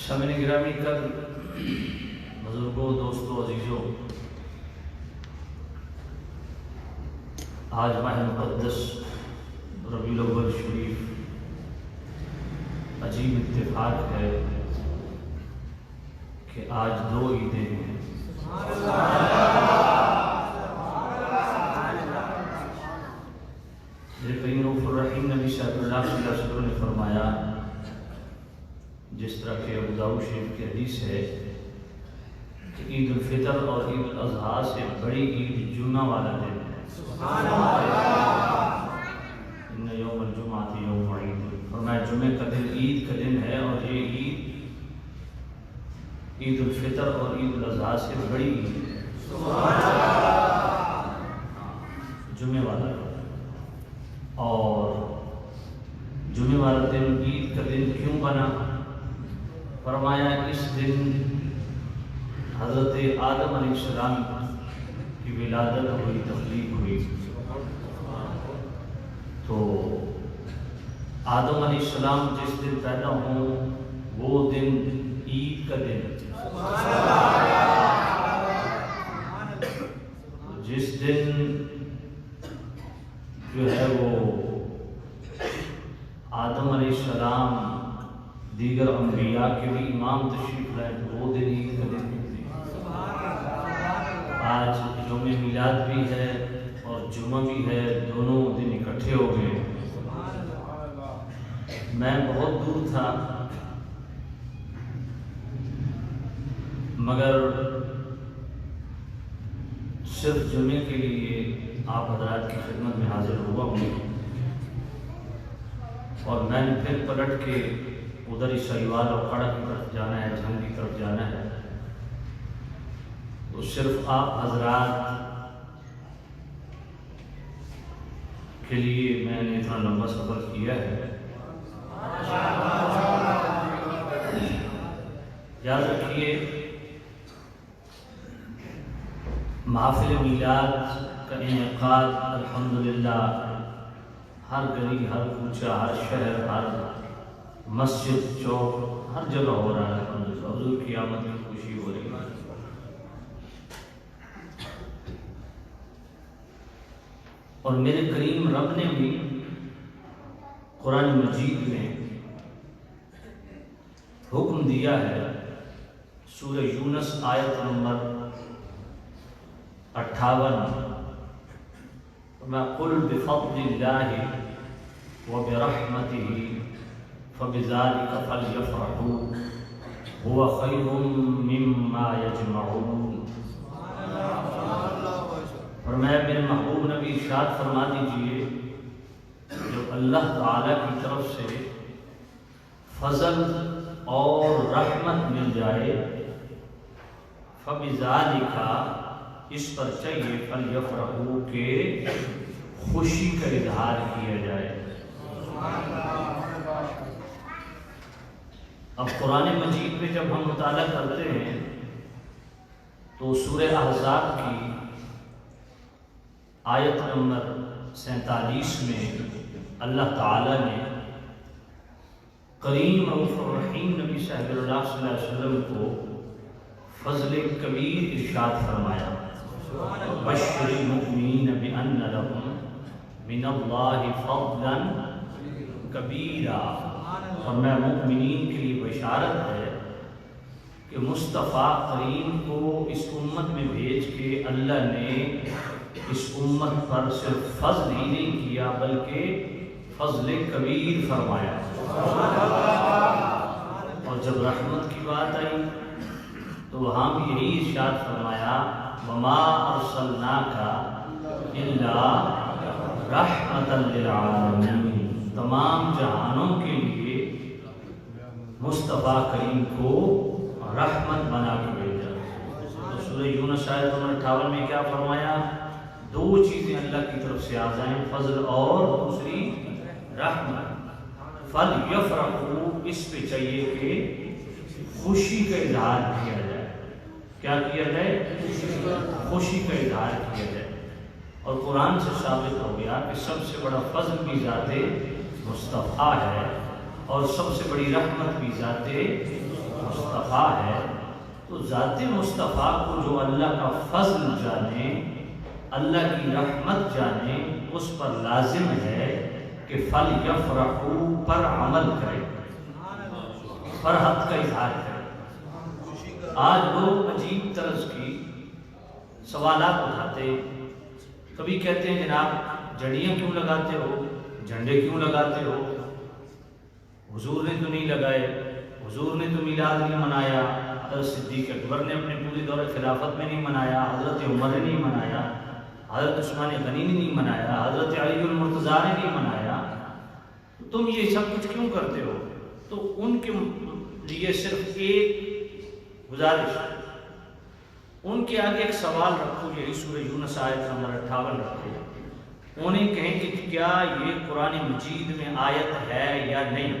سامعین گرامی، کل بزرگوں، دوستوں، عزیزوں، آج ماہ مقدس ربیع الاول شریف، عجیب اتفاق ہے کہ آج دو عیدیں ہیں۔ میرے کریم رؤوف الرحیم نبی صلی اللہ علیہ وسلم نے فرمایا، جس طرح کہ ابو داؤد شریف کی حدیث ہے کہ عید الفطر اور عید الاضحیٰ سے بڑی عید جمعہ والا دن ہے۔ ان یوم الجمعۃ یوم عید، فرمایا جمعہ کا دن عید کا دن ہے، اور یہ عید الفطر اور عید الاضحیٰ سے بڑی عید ہے، جمعہ والا دن۔ اور جمعہ والا دن عید کا دن کیوں بنا؟ فرمایا اس دن حضرت آدم علیہ السلام کی ولادت ہوئی، تخلیق ہوئی۔ تو آدم علیہ السلام جس دن پیدا ہوں وہ دن عید کا دن، جس دن جو ہے وہ آدم علیہ السلام دیگر انبیاء کے بھی امام امام تشریف لائے تو وہ دن عید کا دن بھی آج یوم میلاد بھی ہے اور جمعہ بھی ہے، دونوں دن اکٹھے ہو گئے۔ میں بہت دور تھا مگر صرف جمعے کے لیے آپ حضرات کی خدمت میں حاضر ہوا ہوں، اور میں نے پھر پلٹ کے ادھر ہی شریوال اور کھڑا کی طرف جانا ہے، جھنگ کی طرف جانا ہے، تو صرف آپ حضرات کے لیے میں نے اتنا لمبا سفر کیا ہے۔ یاد رکھیے محافل میلاد کا انعقاد الحمدللہ ہر گلی، ہر کوچہ، ہر شہر، ہر مسجد، چوک، ہر جگہ ہو رہا ہے الحمدللہ۔ حضور کی آمد میں خوشی ہو رہی ہے۔ اور میرے کریم رب نے بھی قرآن مجید میں حکم دیا ہے، سورہ یونس آیت نمبر 58، وَمَا قُلْ بِفَضْلِ اللَّهِ وَبِرَحْمَتِهِ فَبِذَلِكَ فَلْيَفْرَحُوا هُوَ خَيْرٌ مِّمَّا يَجْمَعُونَ۔ اور میں میرے محبوب نبی ارشاد فرما دیجئے، جب اللہ تعالیٰ کی طرف سے فضل اور رحمت مل جائے، فَبِذَلِكَ اس پر چاہیے فَلْيَفْرَحُوا کہ خوشی کا اظہار کیا جائے۔ اب قرآن مجید میں جب ہم مطالعہ کرتے ہیں تو سورہ احزاب کی آیت نمبر 47 میں اللہ تعالیٰ نے کریم رؤوف الرحیم نبی صلی اللہ علیہ وسلم کو فضل کبیر ارشاد فرمایا، بشر المؤمنین بأن لهم من اللہ فضلا کبیرا۔ اور میں مؤمنین کے لیے بشارت ہے کہ مصطفیٰ کریم کو اس امت میں بھیج کے اللہ نے اس امت پر صرف فضل ہی نہیں کیا بلکہ فضل کبیر فرمایا۔ اور جب رحمت کی بات آئی تو وہاں بھی یہی ارشاد فرمایا، وَمَا أَرْسَلْنَاكَ إِلَّا رَحْمَةً لِلْعَالَمِينَ۔ تمام جہانوں کے لیے مصطفیٰ کریم کو رحمت بنا کے بھیجا۔ تو سورہ یونس آیت نمبر 58 میں کیا فرمایا؟ دو چیزیں اللہ کی طرف سے آ جائیں، فضل اور دوسری رحمت۔ فَلْيَفْرَحُوا اس پہ چاہیے کہ خوشی کا اظہار کیا جائے۔ کیا کیا جائے؟ خوشی کا اظہار کیا جائے۔ اور قرآن سے ثابت ہو گیا کہ سب سے بڑا فضل بھی ذات مصطفیٰ ہے اور سب سے بڑی رحمت بھی ذات مصطفیٰ ہے۔ تو ذات مصطفیٰ کو جو اللہ کا فضل جانے، اللہ کی رحمت جانے، اس پر لازم ہے کہ فَلْيَفْرَحُوا پر عمل کرے، فرحت کا اظہار کرے۔ آج لوگ عجیب طرز کی سوالات اٹھاتے، کبھی کہتے ہیں جناب جڑیاں کیوں لگاتے ہو، جھنڈے کیوں لگاتے ہو، حضور نے تو نہیں لگائے، حضور نے تو میلاد نہیں منایا، حضرت صدیق اکبر نے اپنے پوری دور خلافت میں نہیں منایا، حضرت عمر نے نہیں منایا، حضرت عثمان غنی نے نہیں منایا، حضرت علی المرتضیٰ نے نہیں منایا، تم یہ سب کچھ کیوں کرتے ہو؟ تو ان کے لیے صرف ایک گزارش، ان کے آگے ایک سوال رکھو، یہی سورہ یونس آیت نمبر 58 رکھو، انہیں کہیں کہ کیا یہ قرآن مجید میں آیت ہے یا نہیں،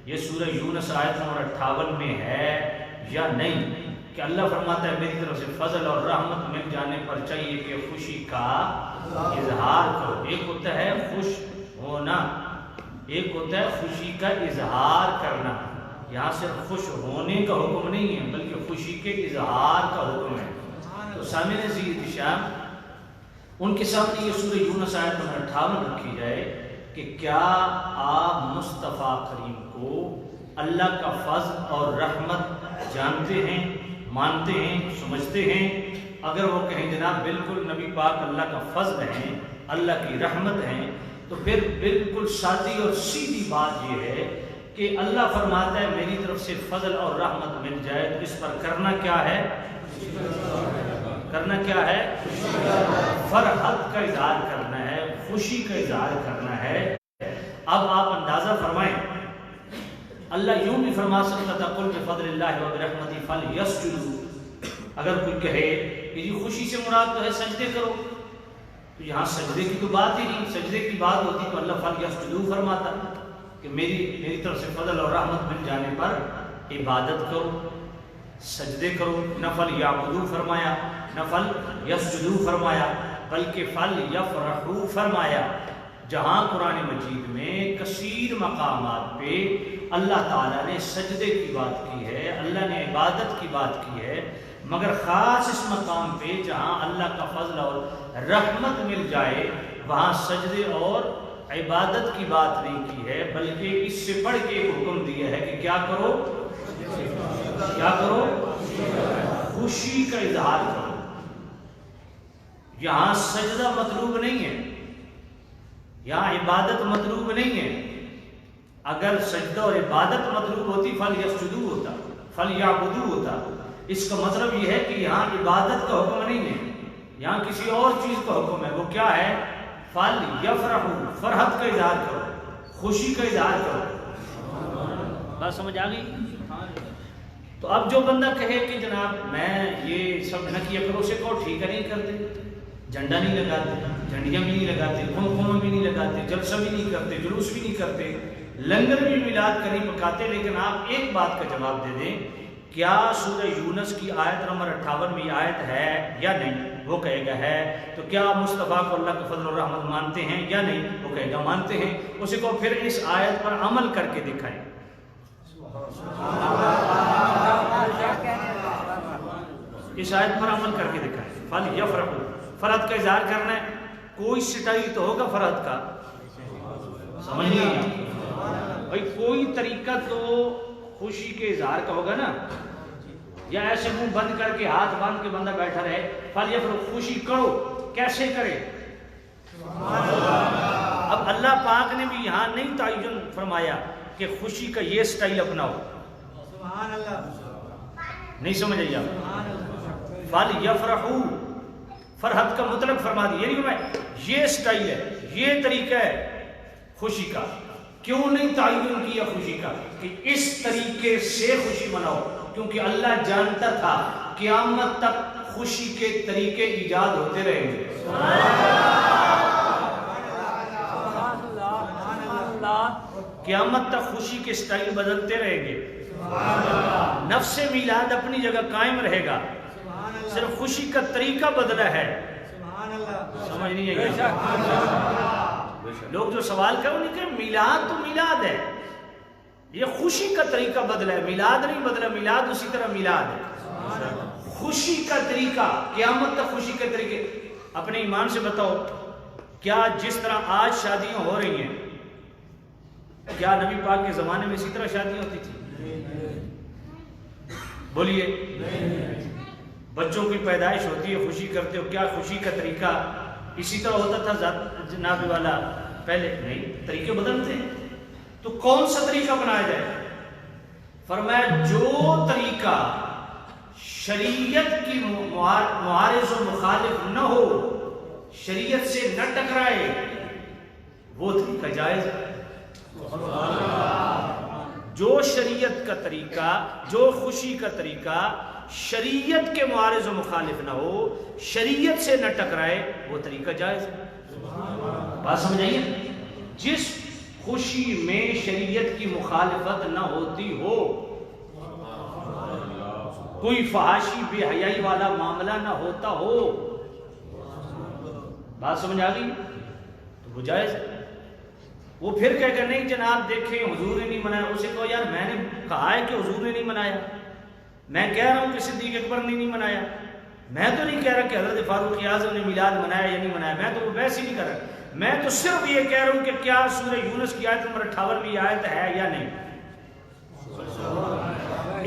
یہ سورہ یونس آیت نمبر 58 میں ہے یا نہیں، کہ اللہ فرماتا ہے میری طرف سے فضل اور رحمت مل جانے پر چاہیے کہ خوشی کا اظہار کرو۔ ایک ہوتا ہے خوش ہونا، ایک ہوتا ہے خوشی کا اظہار کرنا۔ یہاں صرف خوش ہونے کا حکم نہیں ہے بلکہ خوشی کے اظہار کا حکم ہے۔ تو سامعین عزیز شام، ان کے سامنے یہ سورہ یونس آیت نمبر 58 رکھی جائے کہ کیا آپ مصطفیٰ کریم کو اللہ کا فضل اور رحمت جانتے ہیں، مانتے ہیں، سمجھتے ہیں، اگر وہ کہیں جناب بالکل نبی پاک اللہ کا فضل ہیں، اللہ کی رحمت ہیں، تو پھر بالکل سادی اور سیدھی بات یہ ہے کہ اللہ فرماتا ہے میری طرف سے فضل اور رحمت مل جائے تو اس پر کرنا کیا ہے؟ کرنا کیا ہے؟ فرحت کا اظہار کرنا ہے، خوشی کا اظہار کرنا ہے۔ اب آپ اندازہ فرمائیں، اللہ یوں بھی فرما سکتا تھا قل بفضل اللہ وبرحمتہ فلیسجدوا، اگر کوئی کہے کہ یہ خوشی سے مراد تو ہے سجدے کرو، تو یہاں سجدے کی تو بات ہی نہیں، سجدے کی بات ہوتی تو اللہ فلیسجدوا فرماتا کہ میری طرف سے فضل اور رحمت مل جانے پر عبادت کرو، سجدے کرو، نفل یعبدو فرمایا، نفل یسجدو فرمایا، بلکہ فل یفرحو فرمایا۔ جہاں قرآن مجید میں کثیر مقامات پہ اللہ تعالیٰ نے سجدے کی بات کی ہے، اللہ نے عبادت کی بات کی ہے، مگر خاص اس مقام پہ جہاں اللہ کا فضل اور رحمت مل جائے وہاں سجدے اور عبادت کی بات نہیں کی ہے، بلکہ اس سے بڑھ کے ایک حکم دیا ہے کہ کیا کرو؟ کیا کرو؟ خوشی کا اظہار کرو۔ یہاں سجدہ مطلوب نہیں ہے، یہاں عبادت مطلوب نہیں ہے۔ اگر سجدہ اور عبادت مطلوب ہوتی فلیسجدوا ہوتا، فلیعبدوا ہوتا۔ اس کا مطلب یہ ہے کہ یہاں عبادت کا حکم نہیں ہے، یہاں کسی اور چیز کا حکم ہے۔ وہ کیا ہے؟ فلیفرحوا، فرحت کا اظہار کرو، خوشی کا اظہار کرو۔ بات سمجھ آ گئی؟ تو اب جو بندہ کہے کہ جناب میں یہ سب نہ کیا کرو، اسے کہو ٹھیک ہے نہیں کرتے، جھنڈا نہیں لگاتے، جھنڈیاں بھی نہیں لگاتے، خون بھی نہیں لگاتے، جلسہ بھی نہیں کرتے، جلوس بھی نہیں کرتے، لنگر بھی میلاد کا نہیں پکاتے، لیکن آپ ایک بات کا جواب دے دیں، کیا سورہ یونس کی آیت نمبر 58 میں آیت ہے یا نہیں؟ وہ کہے گا ہے۔ تو کیا مصطفیٰ کو اللہ کا فضل اور رحمت مانتے ہیں یا نہیں؟ وہ کہے گا مانتے ہیں۔ اسے کو پھر اس آیت پر عمل کر کے دکھائیں۔ اس آیت پر عمل کر کے دکھائیں۔ فلیفرحوا، فرحت کا اظہار کرنا ہے، کوئی سٹائل تو ہوگا فرحت کا، سمجھ نہیں بھائی، کوئی طریقہ تو خوشی کے اظہار کا ہوگا نا، یا ایسے منہ بند کر کے ہاتھ باندھ کے بندہ بیٹھا رہے فلیفرحوا، خوشی کرو، کیسے کرے؟ اب اللہ پاک نے بھی یہاں نہیں تعین فرمایا کہ خوشی کا یہ سٹائل اپناؤ، سبحان اللہ، نہیں سمجھ آئی آپ؟ فلیفرحوا، فرحت کا مطلب فرما دیا، یعنی کہ یہ سٹائل ہے، یہ طریقہ ہے خوشی کا۔ کیوں نہیں تعین کیا خوشی کا کہ اس طریقے سے خوشی مناؤ؟ کیونکہ اللہ جانتا تھا قیامت تک خوشی کے طریقے ایجاد ہوتے رہیں گے۔ قیامت تک خوشی کے سٹائل بدلتے رہیں گے، نفس میلاد اپنی جگہ قائم رہے گا، صرف خوشی کا طریقہ بدلا ہے۔ سمجھ نہیں آئی؟ لوگ جو سوال کرو نہیں کہ میلاد تو میلاد ہے، یہ خوشی کا طریقہ بدلا ہے، میلاد نہیں بدلا، میلاد اسی طرح میلاد ہے۔ خوشی کا طریقہ قیامت تک خوشی کے طریقے، اپنے ایمان سے بتاؤ، کیا جس طرح آج شادیاں ہو رہی ہیں، کیا نبی پاک کے زمانے میں اسی طرح شادیاں ہوتی تھی؟ بولیے۔ بچوں کی پیدائش ہوتی ہے، خوشی کرتے ہو، کیا خوشی کا طریقہ اسی طرح ہوتا تھا جناب والا پہلے؟ نہیں، طریقے بدلتے ہیں۔ تو کون سا طریقہ بنایا جائے؟ فرمایا جو طریقہ شریعت کی معارض و مخالف نہ ہو، شریعت سے نہ ٹکرائے، وہ طریقہ جائز ہے۔ جو شریعت کا طریقہ، جو خوشی کا طریقہ شریعت کے معارض و مخالف نہ ہو، شریعت سے نہ ٹکرائے، وہ طریقہ جائز ہے۔ بات سمجھ آئیے؟ جس خوشی میں شریعت کی مخالفت نہ ہوتی ہو، کوئی فحاشی بے حیائی والا معاملہ نہ ہوتا ہو، بات سمجھ آ گئی؟ تو وہ جائز ہے۔ وہ پھر کہے گا نہیں جناب دیکھیں حضور نے نہیں منایا، اسے کہو یار میں نے کہا ہے کہ حضور نے نہیں منایا، میں کہہ رہا ہوں کہ صدیق اکبر نے نہیں منایا، میں تو نہیں کہہ رہا کہ حضرت فاروق اعظم نے میلاد منایا یا نہیں منایا، میں تو ویسے ہی نہیں کر رہا، میں تو صرف یہ کہہ رہا ہوں کہ کیا سورہ یونس کی آیت نمبر 58 میں آیت ہے یا نہیں۔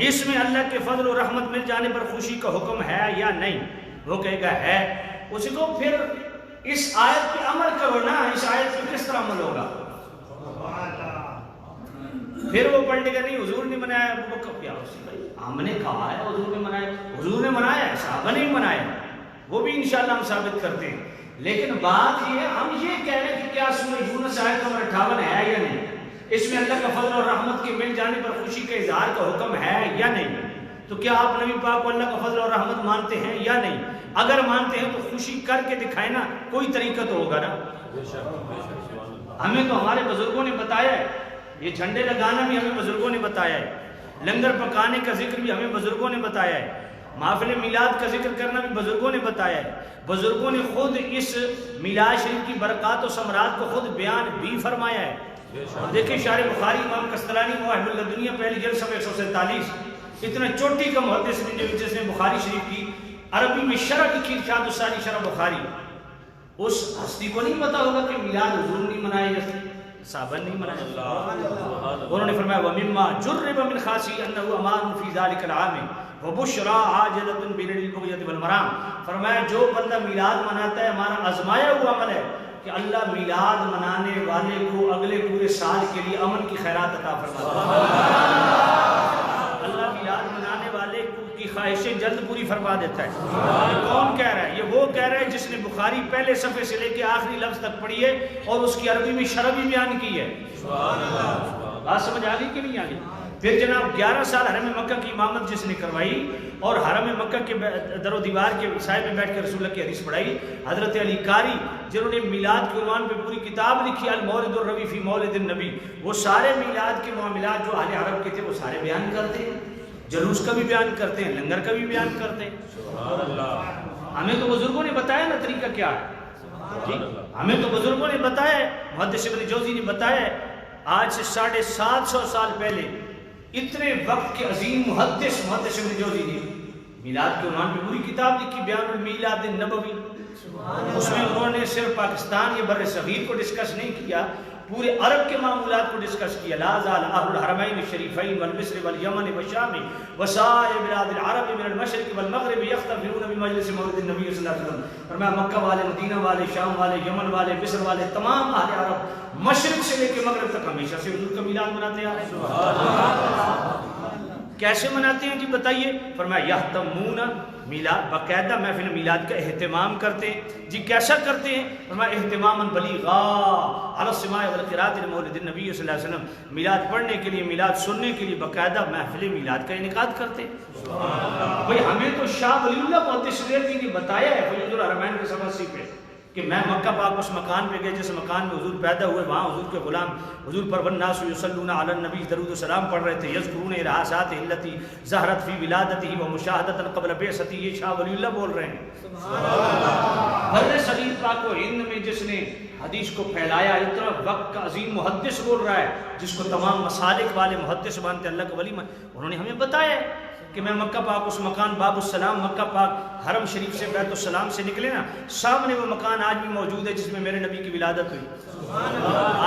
اس میں اللہ کے فضل و رحمت مل جانے پر خوشی کا حکم ہے یا نہیں؟ وہ کہے گا ہے۔ اسی کو پھر اس آیت پہ عمل کرو نا، اس آیت پہ کس طرح عمل ہوگا؟ پھر وہ پڑھنے کا نہیں حضور نے منایا، وہ کیا ہم نے کہا ہے حضور نے منایا، حضور نے منایا ہے، صحابہ نے منایا، وہ بھی انشاءاللہ ہم ثابت کرتے ہیں۔ لیکن بات یہ ہے ہم یہ کہہ رہے ہیں کہ کیا سورہ یونس آیت نمبر 58 ہے یا نہیں؟ اس میں اللہ کا فضل اور رحمت کے مل جانے پر خوشی کے اظہار کا حکم ہے یا نہیں؟ تو کیا آپ نبی پاک کو اللہ کا فضل اور رحمت مانتے ہیں یا نہیں؟ اگر مانتے ہیں تو خوشی کر کے دکھائے نا، کوئی طریقہ تو ہوگا نا۔ ہمیں تو ہمارے بزرگوں نے بتایا ہے، یہ جھنڈے لگانا بھی ہمیں بزرگوں نے بتایا ہے، لنگر پکانے کا ذکر بھی ہمیں بزرگوں نے بتایا ہے، محفل میلاد کا ذکر کرنا بھی بزرگوں نے بتایا ہے۔ بزرگوں نے خود اس میلاد شریف کی برکات و ثمرات کو خود بیان بھی فرمایا ہے۔ دیکھیں شارح بخاری امام قسطلانی مواہب اللدنیہ پہلی جلد صفحہ 147، اتنا چوٹی کا محدث جس نے بخاری شریف کی عربی میں شرح لکھی، ارشاد الثانی شرح بخاری، اس ہستی کو نہیں پتا ہوگا کہ میلاد حضور نہیں منایا جیسے صحابہ نہیں منایا۔ انہوں نے فرمایا وَمِمَّا جُرِّبَ مِنْ خَاسِي أَنَّهُ أَمَانٌ فِي ذَلِكَ الْعَامِ وَبُشْرَى عَاجِلَةٌ بِلَيْلِ الْبُغْيَةِ وَالْمَرَامِ۔ فرمایا جو بندہ میلاد مناتا ہے ہمارا آزمایا ہوا عمل ہے کہ اللہ میلاد منانے والے کو اگلے پورے سال کے لیے امن کی خیرات عطا فرماتا ہے۔ اللہ میلاد منانے والے کی خواہشیں جلد پوری فرما دیتا ہے۔ یہ کون کہہ رہا ہے؟ یہ وہ کہہ رہا ہے جس نے بخاری پہلے صفحے سے لے کے آخری لفظ تک پڑھی ہے اور اس کی عربی میں شرح بھی بیان کی ہے۔ بات سمجھ آ گئی کہ نہیں آ گئی؟ پھر جناب 11 سال حرم مکہ کی امامت جس نے کروائی اور حرم مکہ کے در و دیوار کے سائے میں بیٹھ کے رسول اللہ کی حدیث پڑھائی، حضرت علی قاری جنہوں نے میلاد کے عنوان پہ پوری کتاب لکھی المولد الربیع فی مولد النبی، وہ سارے میلاد کے معاملات جو اہل عرب کے تھے وہ سارے بیان کرتے ہیں، جلوس کا بھی بیان کرتے ہیں، لنگر کا بھی بیان کرتے ہیں۔ ہمیں تو بزرگوں نے بتایا نا طریقہ کیا ہے، ہمیں تو بزرگوں نے بتایا ہے، محدث ابن جوزی نے بتایا ہے، آج سے 750 سال پہلے اتنے وقت کے عظیم محدث ابن جوزی نے میلاد کے عنوان پہ پوری کتاب لکھی بیان المیلاد النبوی۔ اس میں انہوں نے صرف پاکستان یا بر صغیر کو ڈسکس نہیں کیا، پورے عرب کے معمولات کو ڈسکس کیا۔ لا زال اہل الحرمین الشریفین والمصر والیمن والشام وسائر بلاد العرب من المشرق والمغرب یختلفون بمجلس مولد النبی صلی اللہ علیہ وسلم۔ فرمایا مکہ والے، مدینہ والے، شام والے، یمن والے، مصر والے، تمام اہل عرب مشرق سے لے کے مغرب تک ہمیشہ سے حضور کا میلاد مناتے آ رہے ہیں۔ کیسے مناتے ہیں جی بتائیے؟ فرمایا یہتمون میلاد، باقاعدہ محفل میلاد کا اہتمام کرتے ہیں۔ جی کیسا کرتے ہیں؟ فرمایا اہتماما بلیغا علی السماع والقراءۃ لمولد النبی صلی اللہ علیہ وسلم، میلاد پڑھنے کے لیے، میلاد سننے کے لیے باقاعدہ محفل میلاد کا انعقاد کرتے ہیں۔ بھئی ہمیں تو شاہ ولی اللہ محدث دہلوی نے بتایا ہے فیوض الحرمین کے صفحہ 80 پہ کہ میں مکہ پاک اس مکان پہ گئے جس مکان میں حضور پیدا ہوئے، وہاں حضور کے غلام حضور پر والناس یصلون علی النبی درود و سلام پڑھ رہے تھے، یذکرون الحاسات التی ظہرت فی ولادتہ ومشاہدۃ قبل بعثتہ۔ یہ شاہ ولی اللہ بول رہے ہیں۔ بر صغیر پاک و ہند میں جس نے حدیث کو پھیلایا، اتنا وقت کا عظیم محدث بول رہا ہے جس کو تمام مسالک والے محدث مانتے، اللہ کا ولی انہوں نے ہمیں بتایا ہے کہ میں مکہ پاک اس مکان باب السلام، مکہ پاک حرم شریف سے بیت السلام سے نکلے نا، سامنے وہ مکان آج بھی موجود ہے جس میں میرے نبی کی ولادت ہوئی۔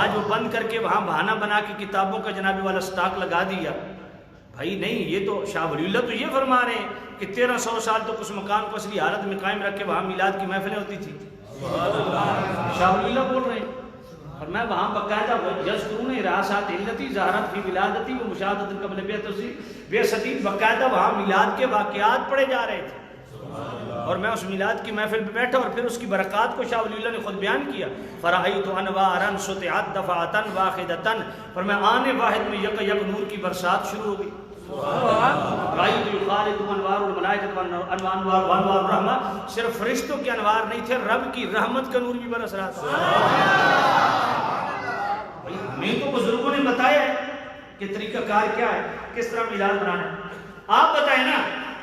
آج وہ بند کر کے وہاں بہانہ بنا کے کتابوں کا جناب والا سٹاک لگا دیا۔ بھائی نہیں، یہ تو شاہ ولی اللہ تو یہ فرما رہے ہیں کہ 1300 سال تک اس مکان کو اصلی حالت میں قائم رکھ کے وہاں میلاد کی محفلیں ہوتی تھی۔ شاہ ولی اللہ بول رہے ہیں اور میں وہاں باقاعدہ یذکرون الحاسات التی ظہرت فی ولادتہ ومشاہدۃ قبل بعثتہ، باقاعدہ وہاں میلاد کے واقعات پڑھے جا رہے تھے اور میں اس میلاد کی محفل پہ بیٹھا اور پھر اس کی برکات کو شاہ ولی اللہ نے خود بیان کیا۔ فرأیت انوارا سطعت دفعۃ واحدۃ، فرمایا آنے واحد میں یک یک نور کی برسات شروع ہو گئی۔ رأیت یخالط انوار الملائکۃ وانوار الرحمہ، صرف فرشتوں کے انوار نہیں تھے، رب کی رحمت کا نور بھی برس رہا تھا۔ ہمیں تو بزرگوں نے بتایا ہے کہ طریقہ کار کیا ہے، کس طرح میلاد منانا ہے۔ آپ بتائیں نا،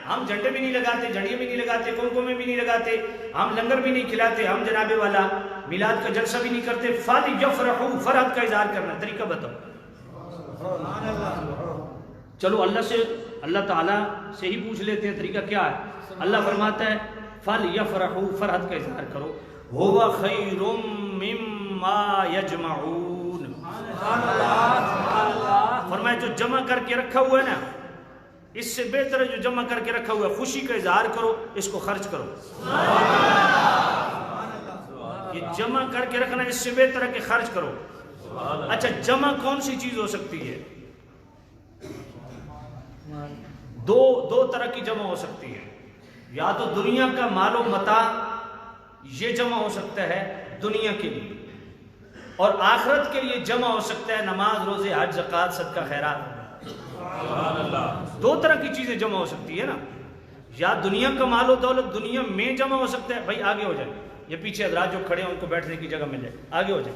ہم جھنڈے بھی نہیں لگاتے، جھنڈیاں بھی نہیں لگاتے، قمقمے بھی نہیں لگاتے، ہم لنگر بھی نہیں کھلاتے، ہم جناب والا میلاد کا جلسہ بھی نہیں کرتے۔ فَلْيَفْرَحُوا، فرحت کا اظہار کرنا، طریقہ بتاؤ۔ چلو اللہ تعالیٰ سے ہی پوچھ لیتے ہیں طریقہ کیا ہے۔ اللہ فرماتا ہے فَلْيَفْرَحُوا، فرحت کا اظہار کرو، هُوَ خَيْرٌ مِّمَّا يَجْمَعُونَ، فرمایا جو جمع کر کے رکھا ہوا ہے نا اس سے بہتر ہے جو جمع کر کے رکھا ہوا ہے، خوشی کا اظہار کرو، اس کو خرچ کرو۔ یہ جمع کر کے رکھنا اس سے بہتر ہے کہ خرچ کرو۔ اچھا جمع کون سی چیز ہو سکتی ہے؟ دو طرح کی جمع ہو سکتی ہے، یا تو دنیا کا مال و متاع، یہ جمع ہو سکتا ہے دنیا کے لیے، اور آخرت کے لیے جمع ہو سکتا ہے نماز، روزے، حج، زکوٰۃ، صدقہ، خیرات۔ دو طرح کی چیزیں جمع ہو سکتی ہے نا، یا دنیا کا مال و دولت دنیا میں جمع ہو سکتا ہے۔ بھائی آگے ہو جائے، یہ پیچھے حضرات جو کھڑے ہیں ان کو بیٹھنے کی جگہ مل جائے، آگے ہو جائے،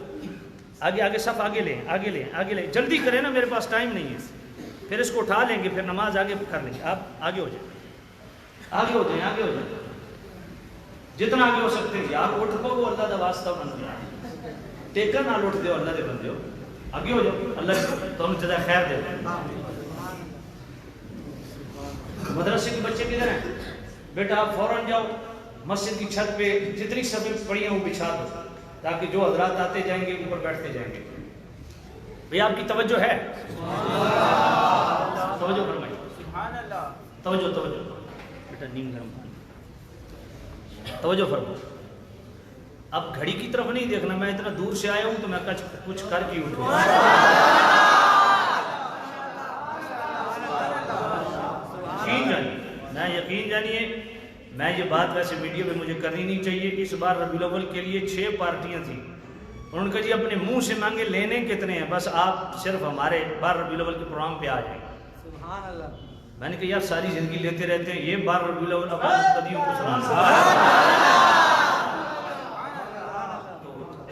آگے صف آگے لیں، جلدی کریں نا، میرے پاس ٹائم نہیں ہے، پھر اس کو اٹھا لیں گے، پھر نماز آگے کر لیں گے۔ آپ آگے ہو جائیں، آگے ہو جائیں، جتنا آگے ہو سکتے ہیں۔ آپ اٹھ پاؤ اللہ دا واسطہ بن گیا، ٹیکا نہ اٹھ دیو، اللہ دے بندے ہو، آگے ہو جاؤ، اللہ تم جزائے خیر دے۔ مدرسے کے بچے کدھر ہیں؟ بیٹا آپ فوراً جاؤ مسجد کی چھت پہ جتنی سبھی پڑی ہیں وہ بچھا دو، تاکہ جو حضرات آتے جائیں گے اوپر بیٹھتے جائیں گے۔ بھئی آپ کی توجہ ہے؟ توجہ فرمائیں، توجہ بیٹا، نیم گرم پانی، توجہ فرمائیں۔ اب گھڑی کی طرف نہیں دیکھنا، میں اتنا دور سے آیا ہوں تو میں کچھ کر کے اٹھوں۔ یقین جانیے، میں یہ بات ویسے ویڈیو میں مجھے کرنی نہیں چاہیے۔ اس بار ربیع الاول کے لیے 6 پارٹیاں تھیں، انہوں نے کہا جی اپنے منہ سے مانگے، لینے کتنے ہیں، بس آپ صرف ہمارے بار ربیع الاول کے پروگرام پہ آ جائیں۔ سبحان اللہ۔ میں نے کہا یار ساری زندگی لیتے رہتے ہیں، یہ بار ربیع الاول اپنے مقتدیوں کو سنانا،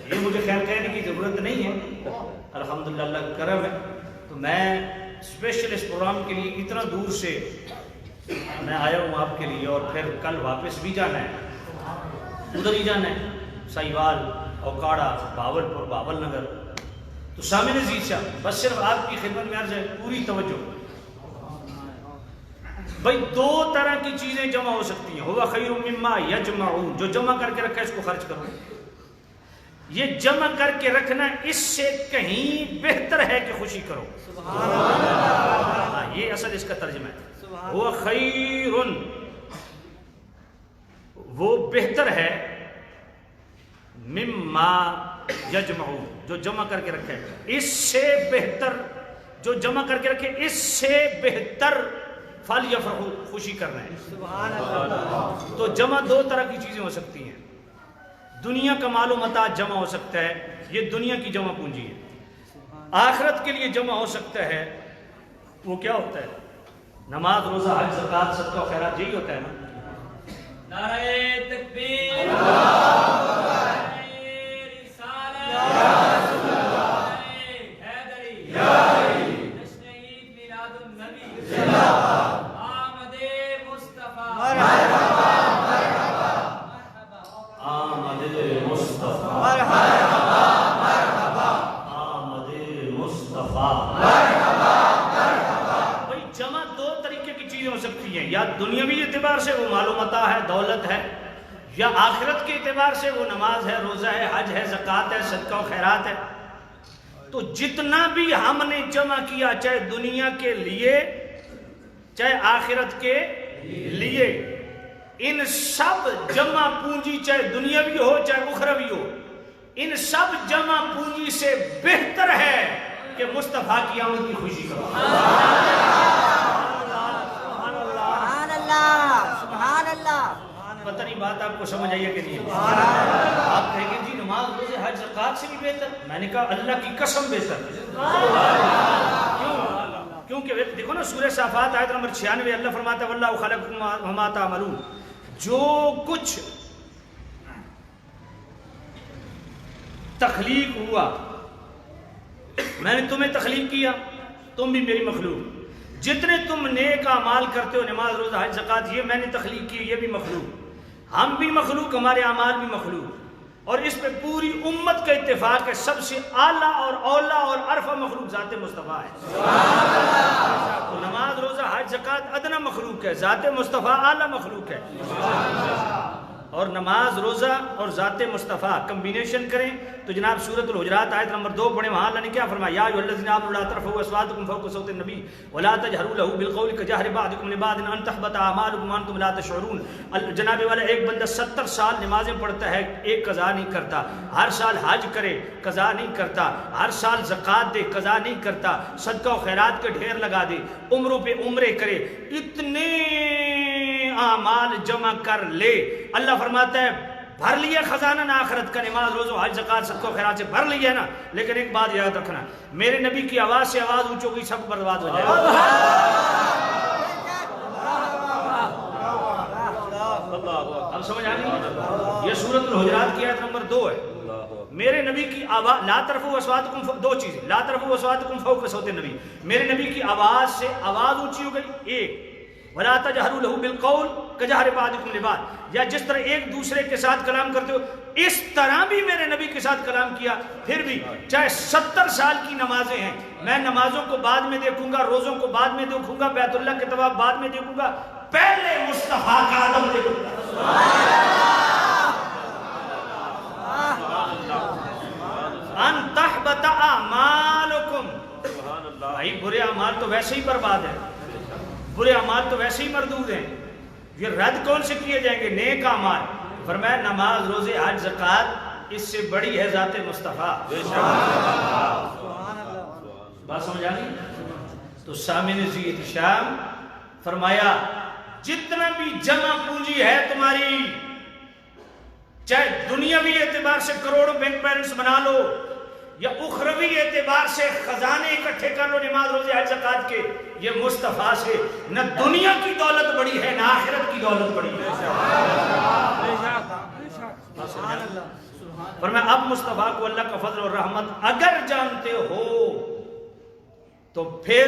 یہ مجھے خیال کہنے کی ضرورت نہیں ہے۔ الحمدللہ اللہ کا کرم ہے، تو میں اسپیشل اس پروگرام کے لیے اتنا دور سے میں آیا ہوں آپ کے لیے، اور پھر کل واپس بھی جانا ہے، ادھر ہی جانا ہے، سائیوال، اوکاڑا، بھاولپور، بھاول نگر۔ تو سامعین عزیز صاحب، بس صرف آپ کی خدمت میں عرض ہے، پوری توجہ۔ بھائی 2 طرح کی چیزیں جمع ہو سکتی ہیں، ہوا خیر مما یجمعون، جو جمع کر کے رکھا ہے اس کو خرچ کرو۔ یہ جمع کر کے رکھنا اس سے کہیں بہتر ہے کہ خوشی کرو۔ سبحان اللہ، یہ اصل اس کا ترجمہ ہے۔ وہ خیر، وہ بہتر ہے، مما یجمعون، جو جمع کر کے رکھے، اس سے بہتر، جو جمع کر کے رکھے اس سے بہتر، فلیفرحوا، خوشی کرنا ہے۔ سبحان اللہ۔ تو جمع 2 طرح کی چیزیں ہو سکتی ہیں، دنیا کا مال و متاع جمع ہو سکتا ہے، یہ دنیا کی جمع پونجی ہے۔ آخرت کے لیے جمع ہو سکتا ہے، وہ کیا ہوتا ہے؟ نماز، روزہ، حج، زکوٰۃ، صدقہ و خیرات، یہی ہوتا ہے نا۔ نعرہ تکبیر، نعرہ رسالت، یا رسول اللہ، حیدری، یا علی، جشن عید میلاد النبی، زندہ باد، آمد مصطفیٰ، مرحبا مرحبا مرحبا، آمد مصطفیٰ، مرحبا مرحبا، آمد مصطفیٰ، مرحبا مرحبا۔ بھئی جمع 2 طریقے کی چیزیں ہو سکتی ہیں، یا دنیاوی اعتبار سے وہ مال و متاع ہے، دولت ہے، یا آخرت کے اعتبار سے وہ نماز ہے، روزہ ہے، حج ہے، زکوٰۃ ہے، صدقہ و خیرات ہے۔ تو جتنا بھی ہم نے جمع کیا، چاہے دنیا کے لیے چاہے آخرت کے لیے، ان سب جمع پونجی، چاہے دنیاوی ہو چاہے اخروی ہو، ان سب جمع پونجی سے بہتر ہے کہ مصطفیٰ کی آمد کی خوشی کرو۔ سبحان اللہ۔ پتہ نہیں بات آپ کو سمجھ آئی ہے کہ نہیں؟ آپ کہیں گے جی نماز، روزے، حج، زکوٰۃ سے بھی بہتر؟ میں نے کہا اللہ کی قسم بہتر۔ کیونکہ دیکھو نا سورہ صافات آیت نمبر 96، اللہ فرماتا ہے واللہ خلقکم وما تعملون، جو کچھ تخلیق ہوا میں نے تمہیں تخلیق کیا، تم بھی میری مخلوق، جتنے تم نیک اعمال کرتے ہو، نماز، روزہ، حج، زکوٰۃ، یہ میں نے تخلیق کی، یہ بھی مخلوق، ہم بھی مخلوق، ہمارے اعمال بھی مخلوق، اور اس پہ پوری امت کا اتفاق ہے، سب سے اعلیٰ اور اولیٰ اور عرفہ مخلوق ذات مصطفیٰ ہے۔ تو نماز، روزہ، حج، زکوٰۃ ادنا مخلوق ہے، ذات مصطفیٰ اعلیٰ مخلوق ہے۔ اور نماز روزہ اور ذات مصطفیٰ کمبینیشن کریں تو جناب سورۃ الحجرات آیت نمبر 2 پڑھیں، وہاں اللہ نے کیا فرمایا، یا ایھا الذین آمنوا لا ترفعوا اصواتکم فوق صوت النبی ولا تجہروا له بالقول کجہر بعضکم لبعض ان تحبط اعمالکم وانتم لا تشعرون۔ جناب والا ایک بندہ 70 سال نمازیں پڑھتا ہے، ایک قضا نہیں کرتا، ہر سال حج کرے قضا نہیں کرتا، ہر سال زکوٰۃ دے قضا نہیں کرتا، صدقہ و خیرات کے ڈھیر لگا دے، عمروں پہ عمرے کرے، اتنے اعمال جمع کر لے، اللہ فرماتا ہے بھر لیا خزانہ آخرت کا، نماز روزہ حج زکوٰۃ صدقہ و خیرات سے بھر لیا نا، لیکن ایک بات یاد رکھنا، میرے نبی کی آواز سے آواز اونچی ہوگی سب برباد ہو جائے گا۔ اب سمجھ آ گئی؟ یہ سورۃ الحجرات کی آیت نمبر 2 ہے۔ میرے نبی کی آواز، لا ترفعوا اصواتکم، دو چیزیں، لا ترفعوا اصواتکم فوق صوت النبی، میرے نبی کی آواز سے آواز اونچی ہو گئی، ایک ولا تجہروا له بالقول کجہر بعضکم لبعض، یا جس طرح ایک دوسرے کے ساتھ کلام کرتے ہو اس طرح بھی میرے نبی کے ساتھ کلام کیا۔ پھر بھی چاہے 70 سال کی نمازیں ہیں، میں نمازوں کو بعد میں دیکھوں گا، روزوں کو بعد میں دیکھوں گا، بیت اللہ کے طواف بعد میں دیکھوں گا، پہلے مصطفیٰ کا آدم دیکھوں گا۔ ان تحبط اعمالکم، بھائی برے اعمال تو ویسے ہی برباد ہیں، برے اعمال تو ویسے ہی مردود ہیں، یہ رد کون سے کیے جائیں گے؟ نیک اعمال۔ فرمایا نماز روزے حج زکوٰۃ اس سے بڑی ہے ذات مصطفیٰ۔ بات سمجھ آ گئی؟ تو سامعین ذی احتشام فرمایا جتنا بھی جمع پونجی ہے تمہاری، چاہے دنیاوی اعتبار سے کروڑوں بینک بیلنس بنا لو یا اخروی اعتبار سے خزانے اکٹھے کر لو نماز روزے حج زکوٰۃ کے، یہ مصطفیٰ سے نہ دنیا کی دولت بڑی ہے نہ آخرت کی دولت بڑی ہے۔ فرمایا اب مصطفیٰ کو اللہ کا فضل اور رحمت اگر جانتے ہو تو پھر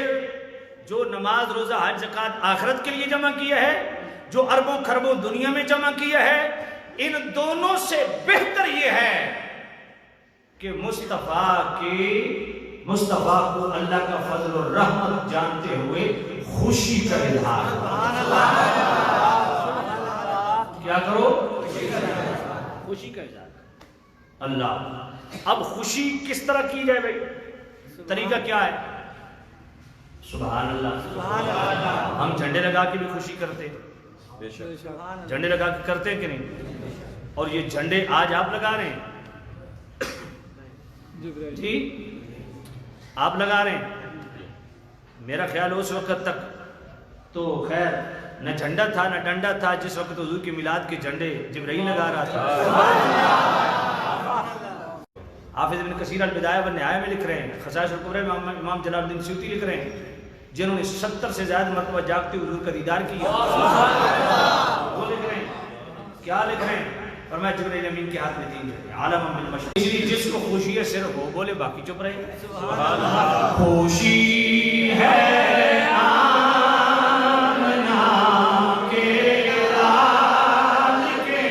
جو نماز روزہ حج زکوٰۃ آخرت کے لیے جمع کیا ہے، جو اربوں خربوں دنیا میں جمع کیا ہے، ان دونوں سے بہتر یہ ہے کہ مصطفیٰ کو اللہ کا فضل اور رحمت جانتے ہوئے خوشی کا اظہار۔ کیا کرو؟ خوشی کا اظہار۔ اللہ اب خوشی کس طرح کی جائے بھائی؟ طریقہ کیا ہے؟ سبحان اللہ، ہم جھنڈے لگا کے بھی خوشی کرتے، جھنڈے لگا کے کرتے کہ نہیں؟ اور یہ جھنڈے آج آپ لگا رہے ہیں، جی آپ لگا رہے ہیں، میرا خیال اس وقت تک تو خیر نہ جھنڈا تھا نہ ڈنڈا تھا جس وقت حضور کے میلاد کے جھنڈے جبرائیل لگا رہا تھا۔ حافظ ابن کثیر البدایہ والنہایہ میں لکھ رہے ہیں، خصائص الکبریٰ میں امام جلال الدین سیوطی لکھ رہے ہیں جنہوں نے 70 سے زیادہ مرتبہ جاگتے حضور کا دیدار کیا، وہ لکھ رہے ہیں، کیا لکھ رہے ہیں؟ فرمایا جبرائیل امین کے ہاتھ میں دین ہے، عالم بالمشرق، اس لیے جس کو خوشی ہے صرف وہ بولے، باقی چپ رہے۔ خوشی ہے آمنہ کے لال کے،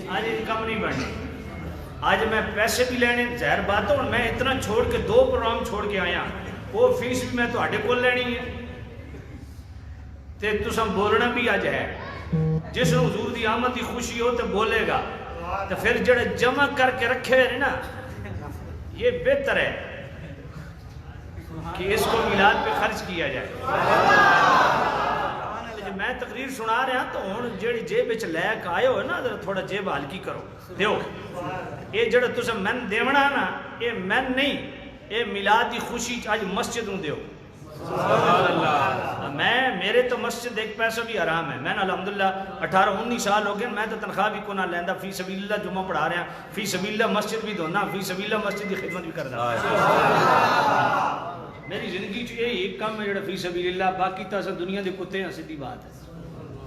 آج کم نہیں بڑھنے، آج میں پیسے بھی لینے ظاہر بات ہوں، میں اتنا چھوڑ کے 2 پروگرام چھوڑ کے آیا، وہ فیس بھی میں تو ہاڈے کول لینی ہے تے تساں بولنا بھی اج ہے، جس نو حضور دی آمد دی خوشی ہو تے بولے گا، تے پھر جڑے جمع کر کے رکھے ہوئے نا، یہ بہتر ہے کہ اس کو میلاد پہ خرچ کیا جائے۔ میں تقریر سنا رہا تو ہن جڑی جیب وچ لے کے آئے ہو نا، ذرا تھوڑا جیب ہلکی کرو، دیو یہ جڑا تساں من دیونا نا، یہ من نہیں، یہ میلاد دی خوشی اج مسجد نوں دیو۔ میں میرے تو مسجد ایک پیسہ بھی حرام ہے، میں نے الحمدللہ 18-19 سال ہو گئے، میں تو تنخواہ بھی کو نہ لیندہ، فی سبیل اللہ جمعہ پڑھا رہا ہیں، فی سبیل اللہ مسجد بھی دھونا، فی سبیل اللہ مسجد کی خدمت بھی کرنا، میری زندگی چ یہ ایک کام ہے جڑا فی سبیل اللہ، باقی تو اصل دنیا دے کتے ہیں، سیدھی بات ہے،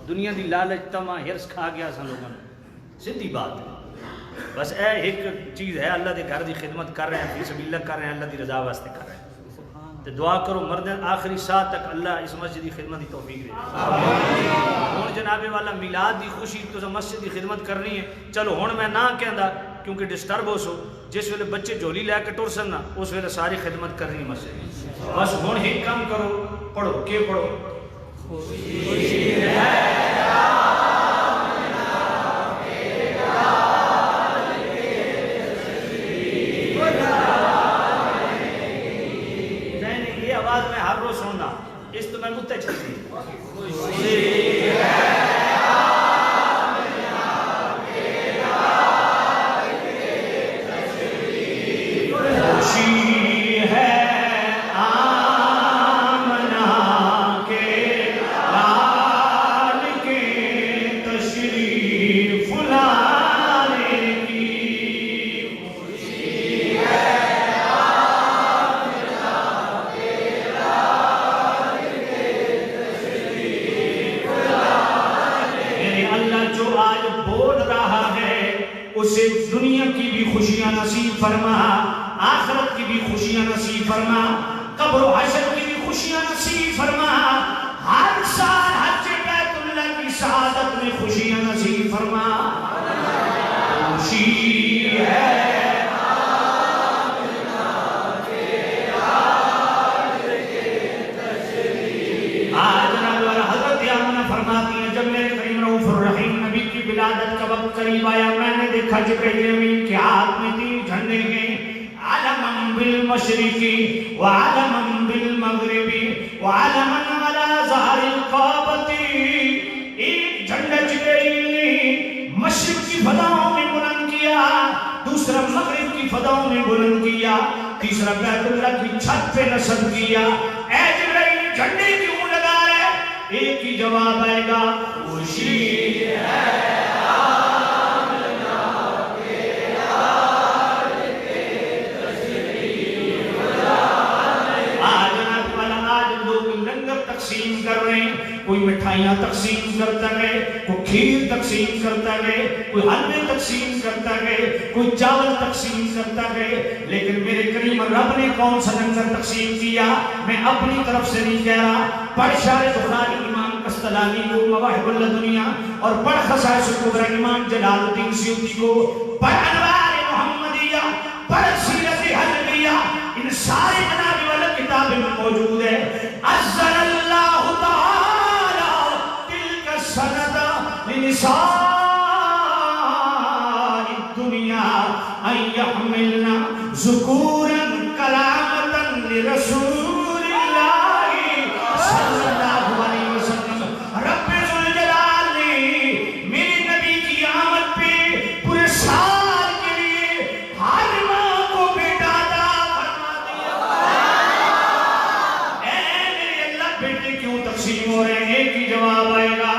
دنیا دی لالچ تما ہرس کھا گیا اصل لوگوں نے، سیدھی بات ہے، بس اے ایک چیز ہے، اللہ دے گھر دی خدمت کر رہے ہیں، فی سبیل اللہ کر رہے ہیں، اللہ دی رضا واسطے کر رہے ہیں، تو دعا کرو مردن آخری ساتھ تک اللہ اس مسجد کی خدمت کی توفیق دے۔ ہوں جناب والا میلاد دی خوشی تو مسجد کی خدمت کرنی ہے، چلو ہوں میں نہ کہندا کیونکہ ڈسٹرب ہو سو، جس ویلے بچے جھولی لے کے ٹر سن نا اس ویلے ساری خدمت کرنی مسجد، بس ہوں ایک کام کرو، پڑھو، کہ پڑھو یہ آواز میں ہر روز سننا اس تو میں متے چلتی اسے دنیا کی بھی خوشیاں نصیب فرما، آخرت کی بھی خوشیاں نصیب فرما، قبر و حشر کی بھی خوشیاں نصیب فرما، ہر سال حج بیت اللہ کی سعادت میں خوشیاں نصیب فرما۔ خوشی ہے فرماتی ہیں جب میرے کریم رؤوف الرحیم نبی کی ولادت کا وقت قریب آیا، میں نے دیکھا جبرائیل امین کے ہاتھ میں 3 جھنڈے ہیں، علما بالمشرقی وعلما بالمغربی وعلما علی ظہر الکعبۃ۔ ایک جھنڈا جبرائیل نے مشرق کی فضاؤں میں بلند کیا، دوسرا مغرب کی فضاؤں میں بلند کیا، تیسرا بیت اللہ کی چھت پہ نصب کیا۔ اے جبرائیل جھنڈے کیوں لگا رہے؟ ایک ہی جواب آئے گا، خوشی ہے آمنہ کے لال کے تشریف لانے۔ آج لوگ لنگر تقسیم کر رہے ہیں، کوئی مٹھائیاں تقسیم کرتا گئے، کوئی کھیر تقسیم کرتا گئے، کوئی حلوے تقسیم کرتا گئے، کوئی چاول تقسیم کرتا گئے، لیکن میرے کریم رب نے کون سا لنگر تقسیم کیا؟ میں اپنی طرف سے نہیں کہہ رہا، پڑھ شارح بخاری امام قسطلانی کو مواہب اللدنیہ، اور پڑھ خصائص الکبریٰ امام جلال الدین سیوطی کو، پڑھ انوار محمدیہ، پڑھ سیرت حلبیہ، ان سارے منابع والا کتاب میں موجود ہے۔ عزل اللہ تعالی تلک السند لنساء الدنیا ان یحملنا ذکورا کلامتا لرسول اللہ صلی اللہ علیہ وسلم۔ رب ذوالجلال نے میرے نبی کی آمد پہ پورے سال کے لیے ہر ماں کو بیٹا عطا فرما دیا۔ اے میرے اللہ، بیٹے کیوں تقسیم ہو رہے ہیں؟ ایک ہی جواب آئے گا،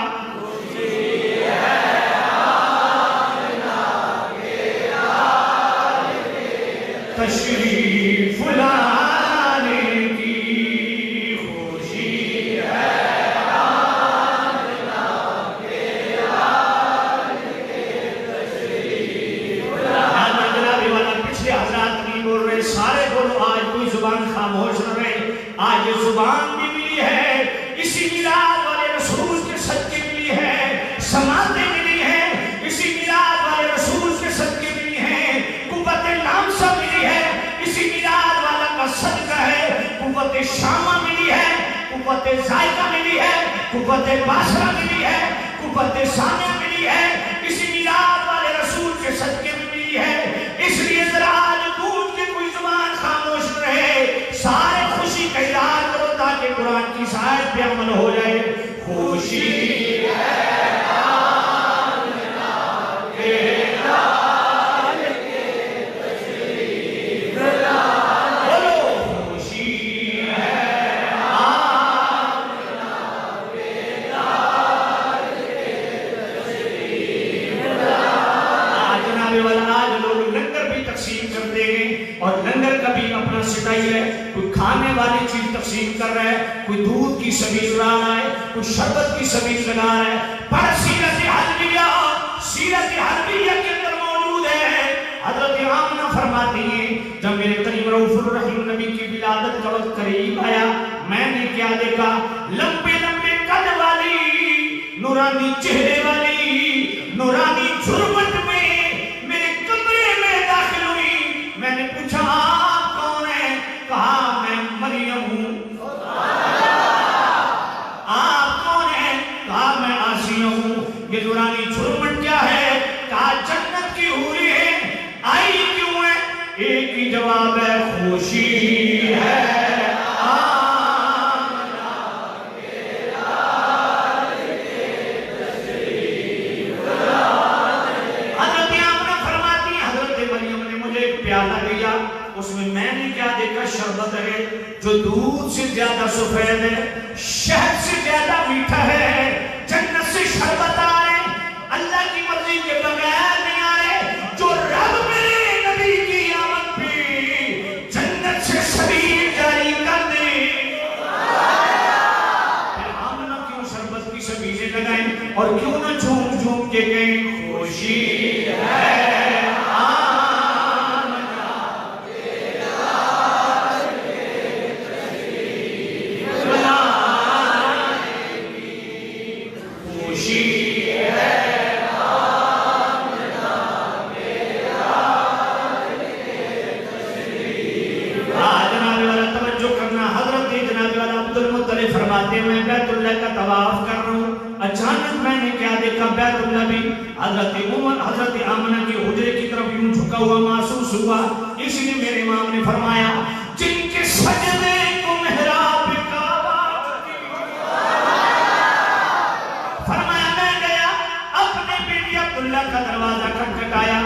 تشریف لانے کی خوشی ہے آمنہ کے لال کے تشریف لانے۔ جناب والا پچھلے حضرات نہیں بول رہے، سارے بولو، آج کوئی زبان خاموش نہ رہے۔ آج یہ زبان بھی ملی ہے، اسی میلاد والے رسول کے صدقے ملی ہے، سماعتیں ملی ہیں، اسی میلاد والے رسول کے صدقے ملی ہیں، قوت لامسہ ملی ہے، اسی میلاد والا کا صدقہ ہے، قوت شامہ ملی ہے، قوت ذائقہ ملی ہے، قوت باسرہ ملی ہے، قوت ثانیہ ملی ہے، اسی میلاد والے رسول کے صدقے ملی ہے۔ اس لیے ذرا آج گونج کے کوئی زبان خاموش رہے، سارے خوشی کا اظہار کرو تاکہ قرآن کی آیت پہ عمل ہو جائے۔ خوشی ہے آمنہ کے لال کے تشریف لانے۔ بولو، خوشی ہے آمنہ کے لال کے تشریف لانے۔ جناب والا آج لوگ لنگر بھی تقسیم کرتے ہیں، اور لنگر کا بھی اپنا سٹائل ہے، کوئی کھانے والی چیز تقسیم کر رہا ہے، کوئی دودھ کی سبیل لا رہا ہے، کوئی شربت کی سبیل لگا رہا ہے۔ پڑھ سیرت حلبیہ، سیرت حلبیہ کے اندر موجود ہے۔ حضرت آمنہ فرماتی ہیں جب میرے کریم رؤوف الرحیم نبی کی ولادت کا وقت قریب آیا، میں نے کیا دیکھا؟ لمبے لمبے قد والی، نورانی چہرے والی، نورانی جھرمٹ میں میرے کمرے میں داخل ہوئی۔ میں نے پوچھا آپ کون ہیں؟ کہا میں مریم ہوں۔ آپ زیادہ سفید ہے، شہد سے زیادہ میٹھا ہے، جنت سے شربت آ رہے، اللہ کی مرضی کے بغیر نہیں آ رہے، جو رب میرے نبی کی آمد پہ جنت سے شبیر جاری کر دے۔ پھر آمنہ کیوں شربت کی شبیریں لگائیں اور کیوں نہ جھوم جھوم کے گئیں، خوشی ہے میں بیت اللہ کا طواف کر رہا ہوں، اچانک میں نے کیا دیکھا، بیت اللہ بھی حضرت آمنہ کی حجرے کی طرف یوں جھکا ہوا محسوس ہوا۔ اس لیے میرے امام نے فرمایا جن کے سجدے کو محراب کعبہ، فرمایا میں گیا اپنے بیٹی عبداللہ کا دروازہ کھٹکھٹایا،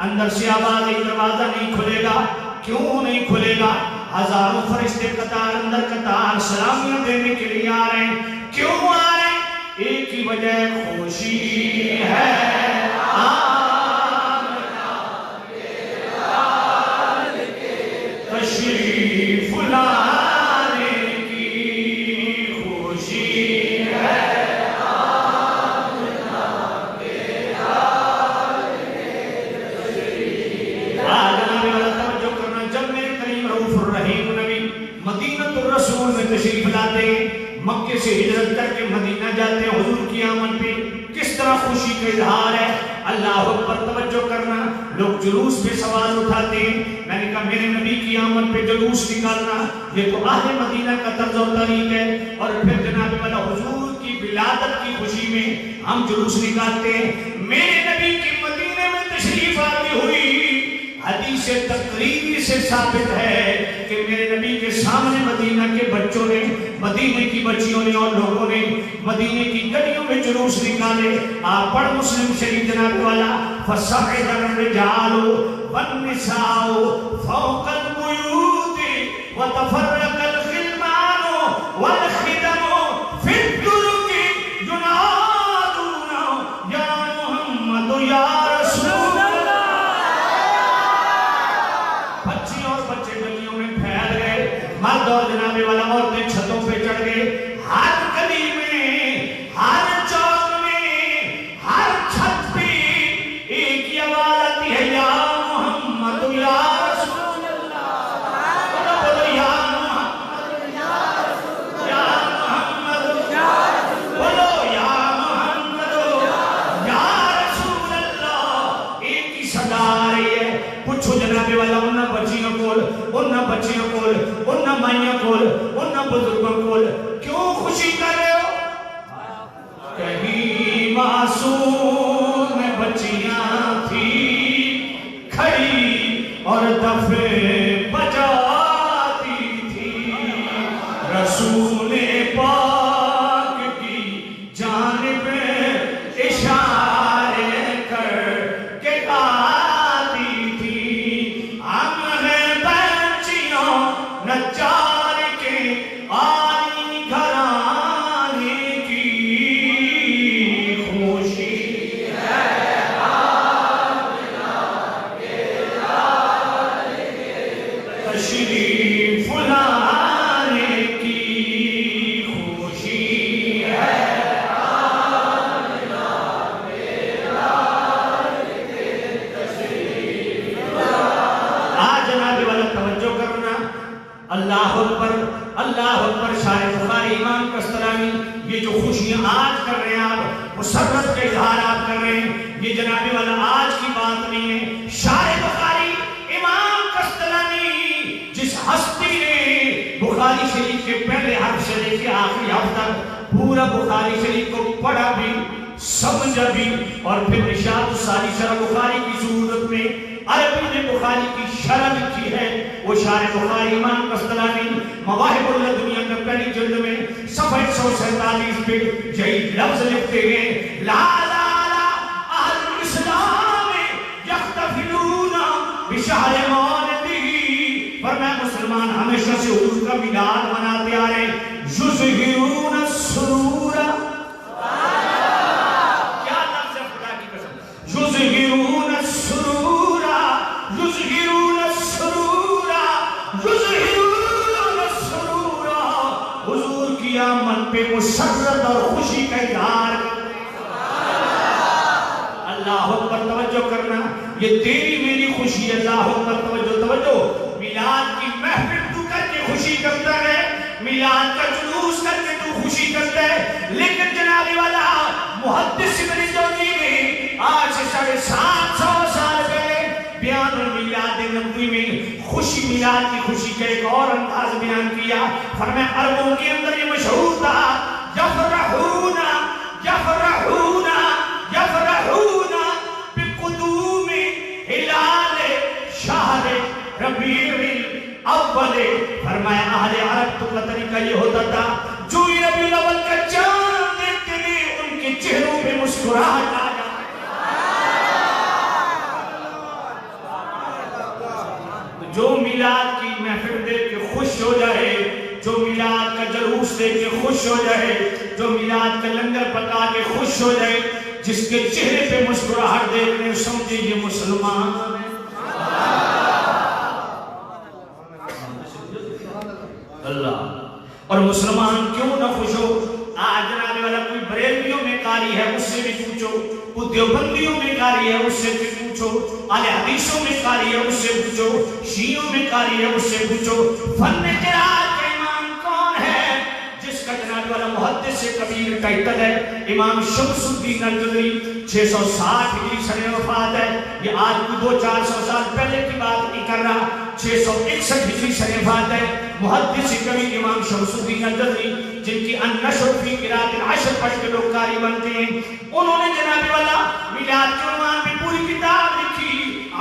اندر سے آواز آئی دروازہ نہیں کھلے گا۔ کیوں نہیں کھلے گا؟ ہزاروں فرشتے قطار اندر قطار سلامیاں دینے کے لیے آ رہے ہیں۔ کیوں آ رہے ہیں؟ ایک ہی وجہ، خوشی ہے تشریف لانے کی، خوشی ہے مدینہ الرسول میں تشریف لاتے، مکے سے ہجرت کر کے مدینہ جاتے، حضور کی آمد پہ کس طرح خوشی کا اظہار ہے۔ اللہ اکبر، توجہ کرنا، لوگ جلوس پہ سوال اٹھاتے ہیں۔ میں نے کہا میرے نبی کی آمد پہ جلوس نکالنا یہ تو اہل مدینہ کا طرز و طریق ہے، اور پھر جناب والا حضور کی ولادت کی خوشی میں ہم جلوس نکالتے ہیں۔ میرے نبی کی مدینہ میں تشریف آوری ہوئی، حدیث تقریبی سے ثابت ہے کہ میرے نبی کے سامنے مدینہ کے بچوں نے، مدینہ کی بچیوں نے اور لوگوں نے مدینہ کی گلیوں میں جلوس نکالے۔ آپ پڑھ مسلم شریف جناب والا، فَصَعِدَ الرِّجَالُ وَالنِّسَاءُ فَوْقَ الْبُيُوتِ وَتَفَرَّقَ الْخِلْمَانُ وَالْخِدَمُ فِي الطُّرُقِ يُنَادُونَ يَا مُحَمَّدُ يَا رَسُولَ اللَّهِ۔ بچی اور بچے گلیوں میں پھیل گئے، مرد اور جناب والا عورتیں چھتوں پہ چڑھ گئے، ہر گلی میں، ہر چوک میں، ہر چھت پہ ایک ہی آواز آتی ہے، یا محمد یا رسول اللہ، بولو یا محمد یا رسول اللہ، یا محمد یا رسول اللہ، بولو یا محمد یا رسول اللہ۔ ایک ہی صدا آ رہی ہے۔ پوچھو جناب والا انہاں بچیوں کول، انہاں بچیوں کول، انہاں مائیاں کول، انہاں بزرگوں کول کیوں خوشی کر رہے ہو؟ کہیں معصوم بچیاں تھی کھڑی اور دفے بجاتی تھی، رسول پاک کی جانب اشارے کر کے آتی تھی، ہم ہیں بچیوں نجار کے آئی گھرانے کی، خوشی ہے تشریف لانے کی، خوشی ہے آج جناب والا توجہ کرنا، اللہ اکبر، اللہ اکبر۔ شارح بخاری امام قسطلانی یہ جو خوشیاں آج کر رہے ہیں، آپ مسرت کا اظہار آپ کر رہے ہیں، یہ جناب والا آج کی بات نہیں ہے۔ شارح بخاری امام قسطلانی جس ہستی نے بخاری شریف کے پہلے حرف سے لے کے آخری حرف تک پورا بخاری شریف کو پڑھا بھی، سمجھا بھی، اور پھر ارشاد الساری شرح بخاری کی صورت میں عربی نے بخاری کی شرح لکھی ہے، وہ شارح بخاری امام قسطلانی مواہب اللہ دنیا میں پہلی جلد میں صفحہ 147 پہ یہی لفظ لکھتے ہیں، لا لا لا اہل الاسلام یختفلون بشہر مولدہ، فرمایا مسلمان ہمیشہ سے حضور کا میلاد مناتے آ رہے ہیں، قیامت پہ مسرت اور خوشی کا اظہار کرتے ہیں۔ اللہ اکبر، توجہ کرنا، یہ تیری میری خوشی ہے۔ اللہ اکبر، توجہ توجہ۔ میلاد کی محفل تو کر کے خوشی کرتا ہے، میلاد کا جلوس کر کے تو خوشی کرتا ہے، لیکن جناب والا محدث ابن جوزی نے آج سے 750 سال پہلے بیان المیلاد نبوی میں خوشی، میلاد کی خوشی کا ایک اور انداز بیان کیا۔ فرمایا عربوں کے اندر یہ مشہور تھا، یفرحون یفرحون یفرحون بقدوم ہلال شہر ربیع الاول۔ فرمایا اہل عرب تو کا طریقہ یہ ہوتا تھا، جو ربیع الاول کا چاند دیکھتے ہیں ان کے چہروں پہ مسکراہٹ آ جاتی۔ جو میلاد کی محفل دیکھ کے خوش ہو جائے، جو میلاد کا جلوس دیکھ کے خوش ہو جائے، جو میلاد کا لنگر پکا کے خوش ہو جائے، جس کے چہرے پہ مسکراہٹ دیکھ رہے سمجھے یہ مسلمان ہے۔ اللہ، اور مسلمان کیوں نہ خوش ہو؟ آج جناب والا کوئی بریلویوں میں قاری ہے اس سے بھی پوچھو، کوئی دیوبندیوں میں قاری ہے اس سے بھی پوچھو، اہل حدیثوں میں قاری ہے اس سے پوچھو، شیعوں میں قاری ہے اس سے پوچھو، فن قرات کا امام کون ہے جس کا جناب والا محدث کبیر ٹائٹل ہے امام شمس الدین الجزری؟ 660 ہجری سنہ وفات ہے۔ یہ آج کوئی 200-400 سال پہلے کی بات نہیں کر رہا، 661 ہجری سنہ وفات ہے۔ محدث کبیر امام شمس الدین الجزری، جن کی النشر فی قراءۃ العشر پڑھ کے لوگ قاری بنتے ہیں، انہوں نے جناب والا میلاد کے عنوان میں پوری کتاب لکھی،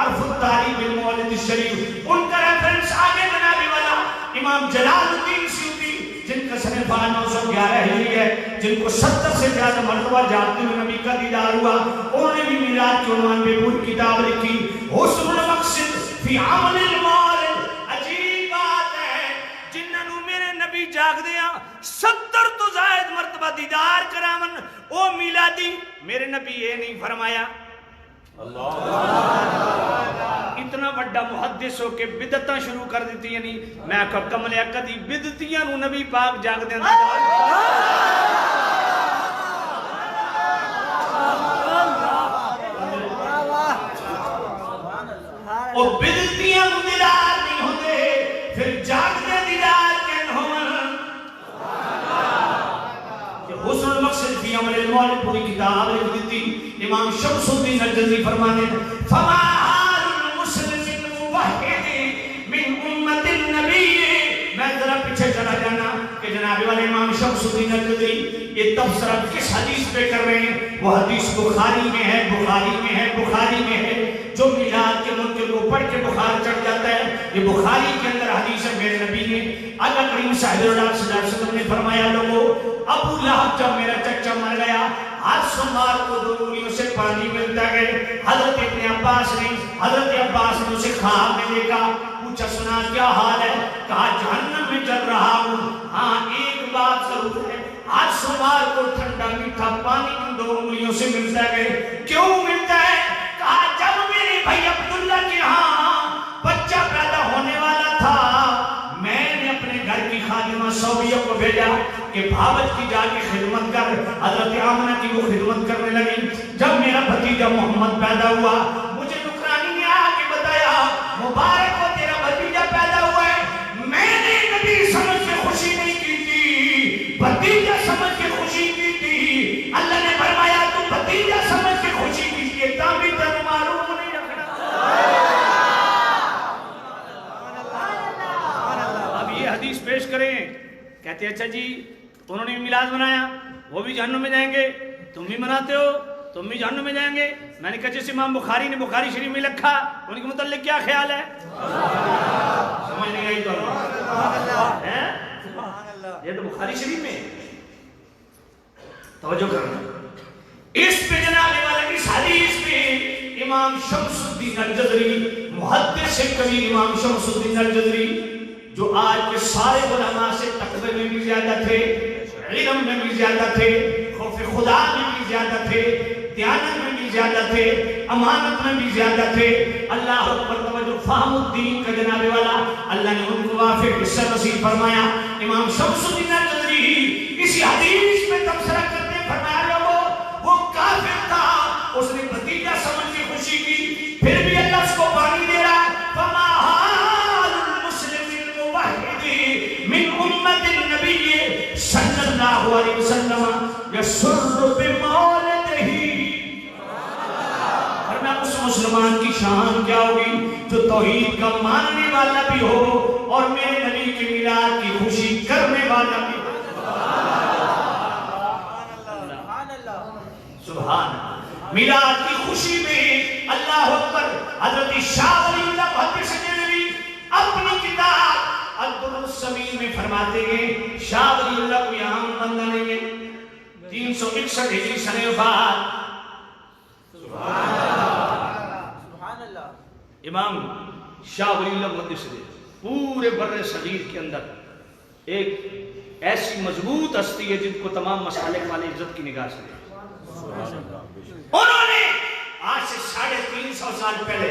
عرف التعریف بالمولد الشریف۔ ان کا ریفرنس آگے جناب والا امام جلال الدین سیوطی، جن کا سنہ 911 ہجری ہے، جن کو 70 سے زیادہ مرتبہ جاتے ہوئے نبی کا دیدار ہوا، انہوں نے بھی میلاد کے عنوان میں پوری کتاب لکھی، حسن المقصد فی عمل المولد۔ عجیب بات ہے، جنہوں میرے نبی جاگ دیا 70 تو زائد مرتبہ دیدار کراون، او میلادی میرے نبی یہ نہیں فرمایا۔ اتنا بڑا محدث ہو کے بدعتاں شروع کر دیتی، یعنی میں کمل کدی بدعتیاں نو نبی پاک جاگ دے اور بدعتیاں نو دیدار نہیں ہوتے، پھر جاگ دے دیدار کین ہون۔ حسن المقصد فی عمل المولد پوری کتاب لکھ دیتی امام شمس الدین الجزری فرمانے فما حال المسلم الموحد من امت النبی۔ میں ذرا پیچھے چلا جانا کہ جناب والے امام شمس الدین الجزری یہ تبصرہ کس حدیث پہ کر رہے ہیں؟ وہ حدیث بخاری میں ہے، بخاری میں ہے، بخاری میں ہے۔ جو میلاد کے منکر کو پڑھ کے بخار چڑھ جاتا ہے، یہ بخاری کے اندر حدیث ہے۔ میرے نبی نے اللہ کریم صلی اللہ علیہ وسلم نے فرمایا لوگو ابو لہب جب میرا چچا مر گیا، ہر سوموار کو 2 انگلیوں سے پانی ملتا گئے۔ حضرت ابن عباس نے اسے خواب میں دیکھا، پوچھا سنا کیا حال ہے؟ کہا جہنم میں جل رہا ہوں، ہاں ایک بات ضرور ہے، ہر سوموار کو ٹھنڈا میٹھا پانی 2 انگلیوں سے ملتا گئے۔ کیوں ملتا ہے؟ کہا جب میرے بھائی عبداللہ کے ہاں بچہ پیدا ہونے والا تھا، میں نے اپنے گھر کی خادمہ صوبیہ کو بھیجا کہ بھاوت کی جا کے خدمت کر۔ حضرت آمنہ کی وہ خدمت کرنے لگی۔ جب میرا بھتیجا محمد پیدا ہوا، مجھے نکرانی نے آ کے بتایا مبارک ہو تیرا بھتیجا پیدا ہوا ہے۔ میں نے نبی سمجھ کے خوشی نہیں کی تھی، بھتیجا سمجھ کے خوشی کی تھی۔ اللہ نے فرمایا تو بھتیجا سمجھ کے خوشی کی تھی، تابی تر معلوم نہیں رکھنا۔ اب یہ حدیث پیش کریں، کہتے ہیں اچھا جی انہوں نے بھی میلاد منایا، وہ بھی جہنم میں جائیں گے، تم بھی مناتے ہو، تم بھی جہنم میں جائیں گے۔ میں نے کہا جس امام بخاری نے بخاری شریف میں لکھا، ان کے متعلق کیا خیال ہے؟ سمجھ نہیں آئی تو یہ تو بخاری شریف میں توجہ کرنا۔ اس پہ جناب والا اس حدیث میں امام شمس الدین الجزری، محدث کبیر امام شمس الدین الجزری، جو آج کے سارے علماء سے تقوی میں بھی زیادہ تھے، علم میں بھی زیادہ تھے، خوف خدا میں بھی زیادہ تھے، دیانت میں بھی زیادہ تھے، امانت میں بھی زیادہ تھے۔ اللہ اکبر، توجہ، فہم الدین کا جناب والا اللہ نے ان کو وافق حصہ نصیب فرمایا۔ امام شمس الدین الجزری علیہ وسلم یسر بمولدہی، فرمایا اس مسلمان کی شان کیا ہوگی جو توحید کا ماننے والا بھی ہو اور میرے نبی کے میلاد کی خوشی کرنے والا بھی ہو۔ سبحان اللہ، میلاد کی خوشی میں اللہ اکبر۔ حضرت شاہ ولی اللہ محدث دہلوی اپنی کتاب الدر السمین میں فرماتے ہیں، شاہ ولی اللہ کو یہاں بندہ نہیں ہے، 361 ہجری سنہ وفات۔ سبحان اللہ، امام شاہ ولی اللہ محدث دہلوی پورے بر صغیر کے اندر ایک ایسی مضبوط ہستی ہے جن کو تمام مسالک والے عزت کی نگاہ سے انہوں نے آج سے 350 سال پہلے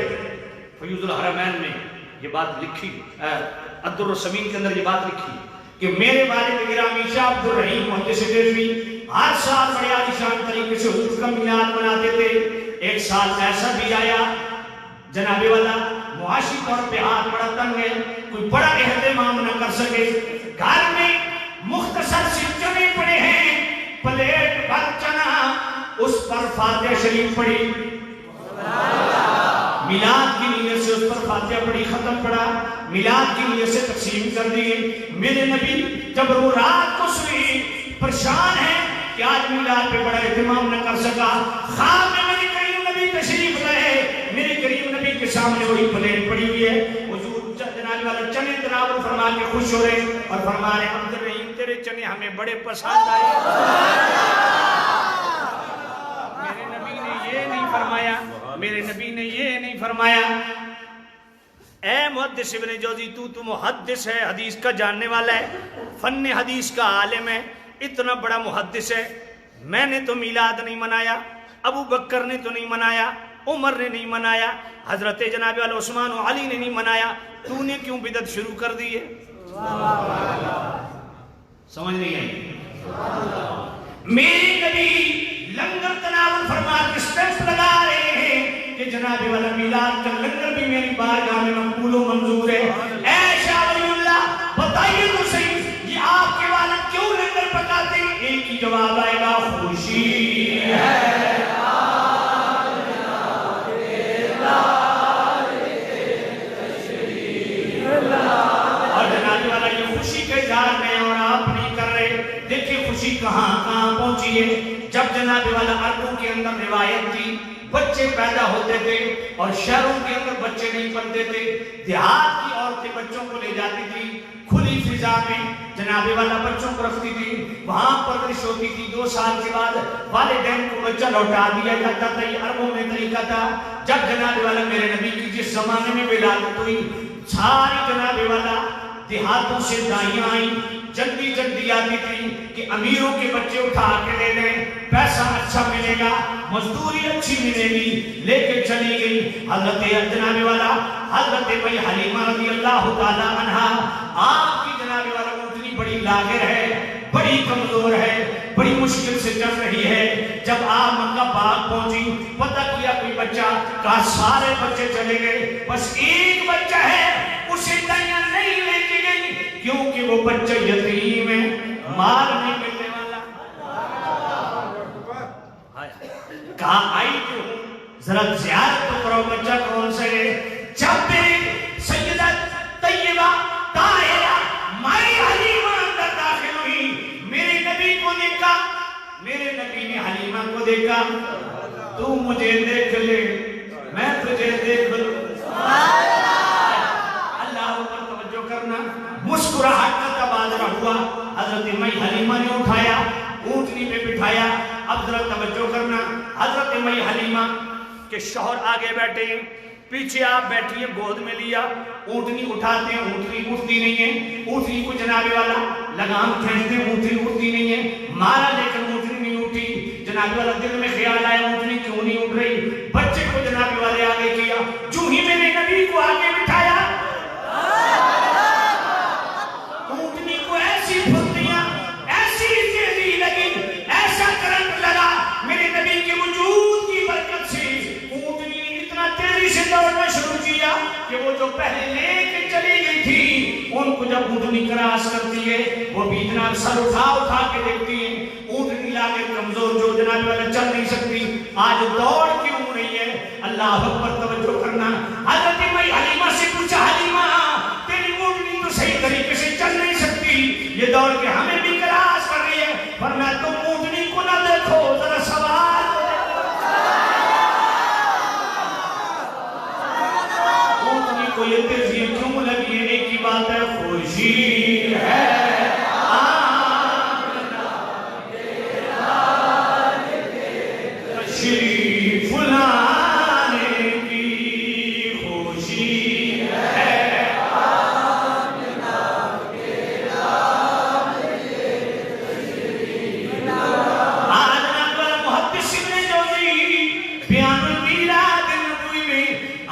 فیوض الحرمین میں یہ بات لکھی، الدر السمین کے اندر یہ بات لکھی کہ میرے والد گرامی شاہ عبد الرحیم محدث دہلوی ہر سال بڑے عالیشان طریقے سے حضور کا میلاد مناتے تھے۔ ایک سال ایسا بھی آیا جناب والا معاشی طور پہ ہاتھ بڑا تنگ ہے، کوئی بڑا اہتمام نہ کر سکے، گھر میں مختصر سے چنے پڑے ہیں، پلیٹ بھر چنا، اس پر فاتحہ شریف پڑھی، میلاد کی نیت سے اس پر فاتحہ پڑھی، ختم پڑھا، میلاد کی نیت سے تقسیم کر دیے۔ میرے نبی جب وہ رات کو سوئی پریشان ہے کہ آج میلاد پہ بڑا اہتمام نہ کر سکا، خواب میں میرے کریم نبی تشریف لائے، میرے کریم نبی کے سامنے وہی پلیٹ پڑی ہوئی ہے، حضور جناب والا چنے تناول فرما کے خوش ہو رہے اور فرما رہے عبد الرحیم تیرے چنے ہمیں بڑے پسند آئے۔ میرے نبی نے یہ نہیں فرمایا، میرے نبی نے یہ نہیں فرمایا اے محدث ابن جوزی تو محدث ہے، حدیث کا جاننے والا ہے، فن حدیث کا عالم ہے، اتنا بڑا محدث ہے، میں نے تو میلاد نہیں منایا، ابو بکر نے تو نہیں منایا، عمر نے نہیں منایا، حضرت جناب والا عثمان و علی نے نہیں منایا، تو نے کیوں بدعت شروع کر دی ہے؟ سمجھ نہیں آئی؟ میرے نبی لنگر تناول فرما کے سٹیپس لگا رہے ہیں کہ جناب والا میلاد کا لنگر بھی میری بارگاہ میں مقبول و منظور ہے۔ اے شاہ ولی اللہ بتائیے تو صحیح، یہ آپ کے والد کیوں لنگر پکاتے ہیں؟ ایک ہی جواب آئے گا، خوشی ہے۔ خوشی کہاں کہاں پہنچی ہے؟ جب جناب والا عربوں کے اندر روایت تھی بچے پیدا ہوتے تھے اور شہروں کے اندر بچے نہیں بنتے تھے، دیہات کی عورتیں بچوں کو لے جاتی تھی، کھلی فضا میں جناب والا بچوں کو رکھتی تھی، وہاں پرورش ہوتی تھی، 2 سال کے بعد والدین کو بچہ لوٹا دیا جاتا تھا۔ یہ عربوں میں طریقہ تھا۔ جب جناب والا میرے نبی کی جس زمانے میں ولادت ہوئی، ساری جناب والا دیہاتوں سے دائیاں آئیں، جلدی جلدی آتی تھی کہ امیروں کے بچے اٹھا کے لے لیں، پیسہ اچھا ملے گا، مزدوری اچھی ملے گی، لے کے چلی گئی۔ حضرت جناب والا حضرت بھائی حلیمہ رضی اللہ تعالی عنہا، آپ کی جناب والا اتنی بڑی لاغر ہے، بڑی کمزور ہے، بڑی مشکل سے چل رہی ہے۔ جب آپ مکہ پاک پہنچی، پتہ کیا کوئی بچہ، کہا سارے بچے چلے گئے، بس ایک بچہ ہے، اسے دائیاں نہیں لے کے گئی کیونکہ وہ بچہ یتیم ہے، مال نہیں ملنے والا۔ کہا آئی کیوں؟ ذرا زیارت تو کرو، بچہ کون سے ہے؟ جب میری سیدہ طیبہ طاہرہ مائی حلیمہ اندر داخل ہوئی، میرے نبی کو دیکھا، میرے نبی نے حلیمہ کو دیکھا، تو مجھے دیکھ لے میں تجھے دیکھ لوں۔ مسکراہٹ کا تبادلہ ہوا، حضرت مئی حلیمہ نے اٹھایا، اونٹنی پہ بٹھایا۔ اب ذرا توجہ کرنا، حضرت مئی حلیمہ کے شوہر آگے بیٹھے ہیں، پیچھے آپ بیٹھیے، گود میں لیا، اونٹنی اٹھاتے ہیں، اونٹنی اٹھتی نہیں ہے، اونٹنی کو جناب والا لگام کھینچتے ہیں، اونٹنی اٹھتی نہیں ہے، مارا لیکن اونٹنی نہیں اٹھی۔ جناب والا دل میں خیال آیا اونٹنی کیوں نہیں اٹھ رہی؟ بچے کو جناب والے آگے کیا، جو ہی میں نے نبی کو آگے بٹھایا، کہ وہ جو پہلے لے کے چلی گئی تھی ان کو جب اونٹنی کراس کرتی ہے وہ بھی اتنا سر اٹھا کے دیکھتی ہیں، کے کمزور جو جناب والا چل نہیں سکتی، آج دوڑ کیوں نہیں ہے؟ اللہ اکبر، توجہ کرنا۔ حضرت حلیمہ سے پوچھا، حلیمہ تیری اونٹنی تو صحیح طریقے سے چل نہیں سکتی، یہ دوڑ کے ہمیں بھی کراس کر رہی ہے۔ فرمایا تم اونٹنی کو نہ دیکھو، ذرا سوال اونٹنی کو یہ تیزی کیوں لگی ہے؟ ایک ہی بات ہے، خوشی ہے شریف لانے کی، خوشی ہے آج نقل محدث ابن جوزی بیان المیلاد النبوی میں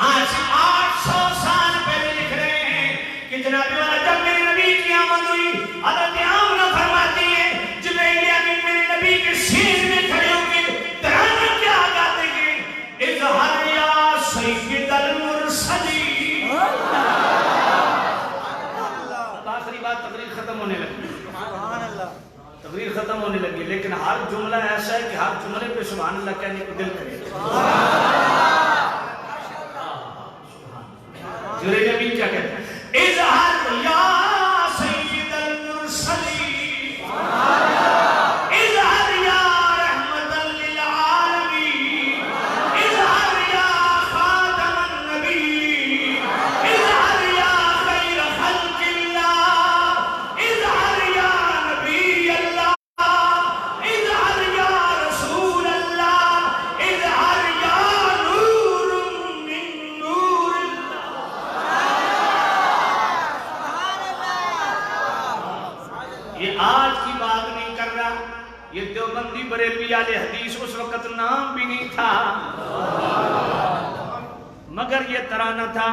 آج سے 800 سال پہلے لکھ رہے ہیں کہ جناب والا جب میرے نبی کی آمد ہوئی، حضرت آمنہ فرماتی ہے جبرائیل امین میرے نبی کے سینے میں کھڑے ہو کے ترانہ کیا گاتے ہیں، اظہر یا سید المرسلین۔ آخری بات، تقریر ختم ہونے لگی، تقریر ختم ہونے لگی، لیکن ہر جملہ ایسا ہے کہ ہر جملے پہ سبحان اللہ کہنے کو دل کرے۔ جبرائیل امین کیا کہتے ہیں؟ اظہر یا سید المرسلین، اظہر یا رحمت للعالمین، اظہر یا خاتم النبی، اظہر یا خیر خلق اللہ، اظہر یا نبی اللہ، اظہر یا رسول اللہ، اظہر یا نور من نور اللہ۔ یہ آج کی بات نہیں کر رہا، یہ دیوبندی بریلوی اہل حدیث اس وقت نام بھی نہیں تھا، مگر یہ ترانہ تھا،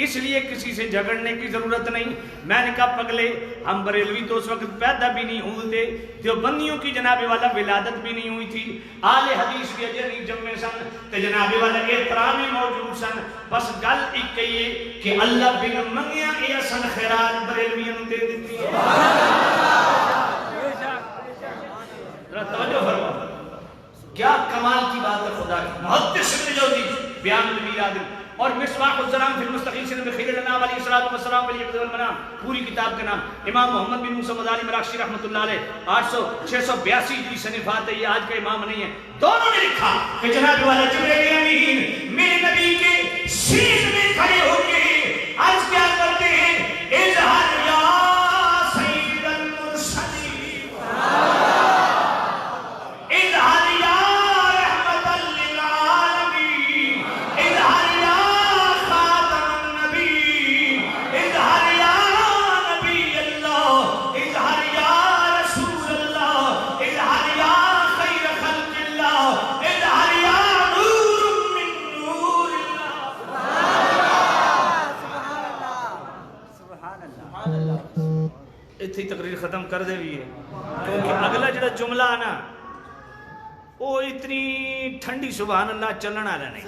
اس لیے کسی سے جھگڑنے کی ضرورت نہیں۔ میں نے کہا پگلے، ہم بریلوی تو اس وقت پیدا بھی نہیں ہوئے تھے، دیوبندیوں کی جناب والا ولادت بھی نہیں ہوئی تھی، اہل حدیث بھی اجے نہیں جمے سن، تے جناب والا احترامی موجود سن۔ بس گل ایک ہے کہ اللہ بن منگیا یہ اصل خیرات بریلویوں نے دے دیتی ہے۔ ذرا توجہ فرماؤ، کیا کمال کی بات ہے خدا کی۔ محدث ابن جوزی بیان المیلاد اور مصباح الظلام فی المستغیثین بخیر الانام علیہ الصلوۃ والسلام ولی یقظۃ المنام، پوری کتاب کا نام امام محمد بن موسیٰ مداری مراکشی رحمۃ اللہ علیہ 682 ہجری صنفات ہے، یہ آج کا امام نہیں ہے۔ دونوں نے لکھا کہ جناب والا جبرائیل امین میرے نبی کے سینے میں کھڑے ہو کے عرض کیا کرتے ہیں، اظہر یا سید المرسلین، اظہر یا رحمت للعالمین، اظہر یا خاتم النبی، اظہر یا نبی اللہ، اظہر یا رسول اللہ، اظہر یا خیر خلق اللہ، اظہر یا نور من نور اللہ۔ اتنی تقریر ختم کر دے بھی ہے، کیونکہ اگلا جڑا جملہ ہے نا وہ اتنی ٹھنڈی سبحان اللہ چلن والا نہیں۔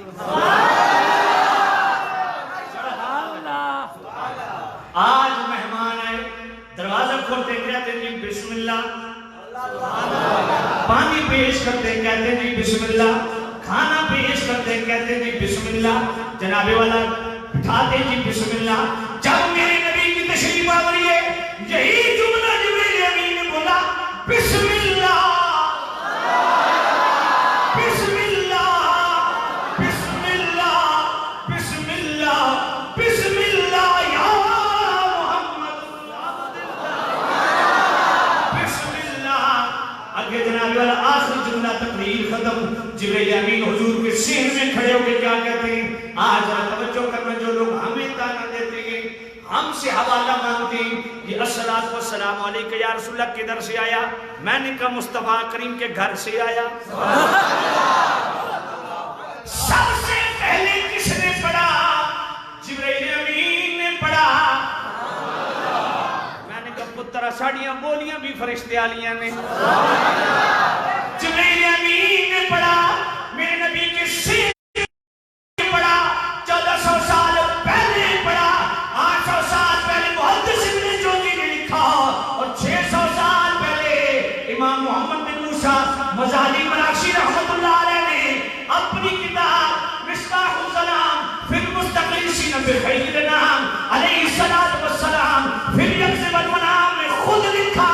آج مہمان آئے، دروازہ کھولتے کہتے جی بسم اللہ، پانی پیش کرتے کہتے جی بسم اللہ، کھانا پیش کرتے کہتے جی بسم اللہ، جناب والا بٹھاتے جی بسم اللہ۔ جب میرے نبی کی تشریف آوری ہے، یہی جملہ جبرائیل امین نے بولا، بسم اللہ، بسم اللہ، بسم اللہ، بسم اللہ، بسم اللہ یا محمد، بسم اللہ۔ آگے جناب والا آخری جملہ تقریر ختم، جبرائیل امین حضور کے سینے میں کھڑے ہو کے کیا کہتے ہیں؟ آج توجہ کرنا، جو لوگ ہمیں تانا دیتے ہیں، ہم سے حوالہ مانگتے ہیں، یہ الصلاۃ والسلام علیکہ یا رسول اللہ کدھر سے آیا؟ میں نے کہا مصطفیٰ کریم کے گھر سے آیا۔ سب سے پہلے کس نے پڑھا؟ جبرائیل امین نے پڑھا۔ میں نے کہا پترہ ساڑیاں بولیاں بھی فرشتے آلیاں نے۔ جبرائیل امین نے پڑھا، میرے نبی کے سینے پڑھا، 1400 سال پہلے پڑھا، 800 سال پہلے محدث ابن جوزی نے لکھا، اور 600 سال پہلے امام محمد بن موسیٰ شاہ مزاحلی مراکشی رحمت اللہ علیہ نے اپنی کتاب مصباح الظلام فی المستغیثین بخیر الانام علیہ السلام فی الیقظ والمنام میں خود لکھا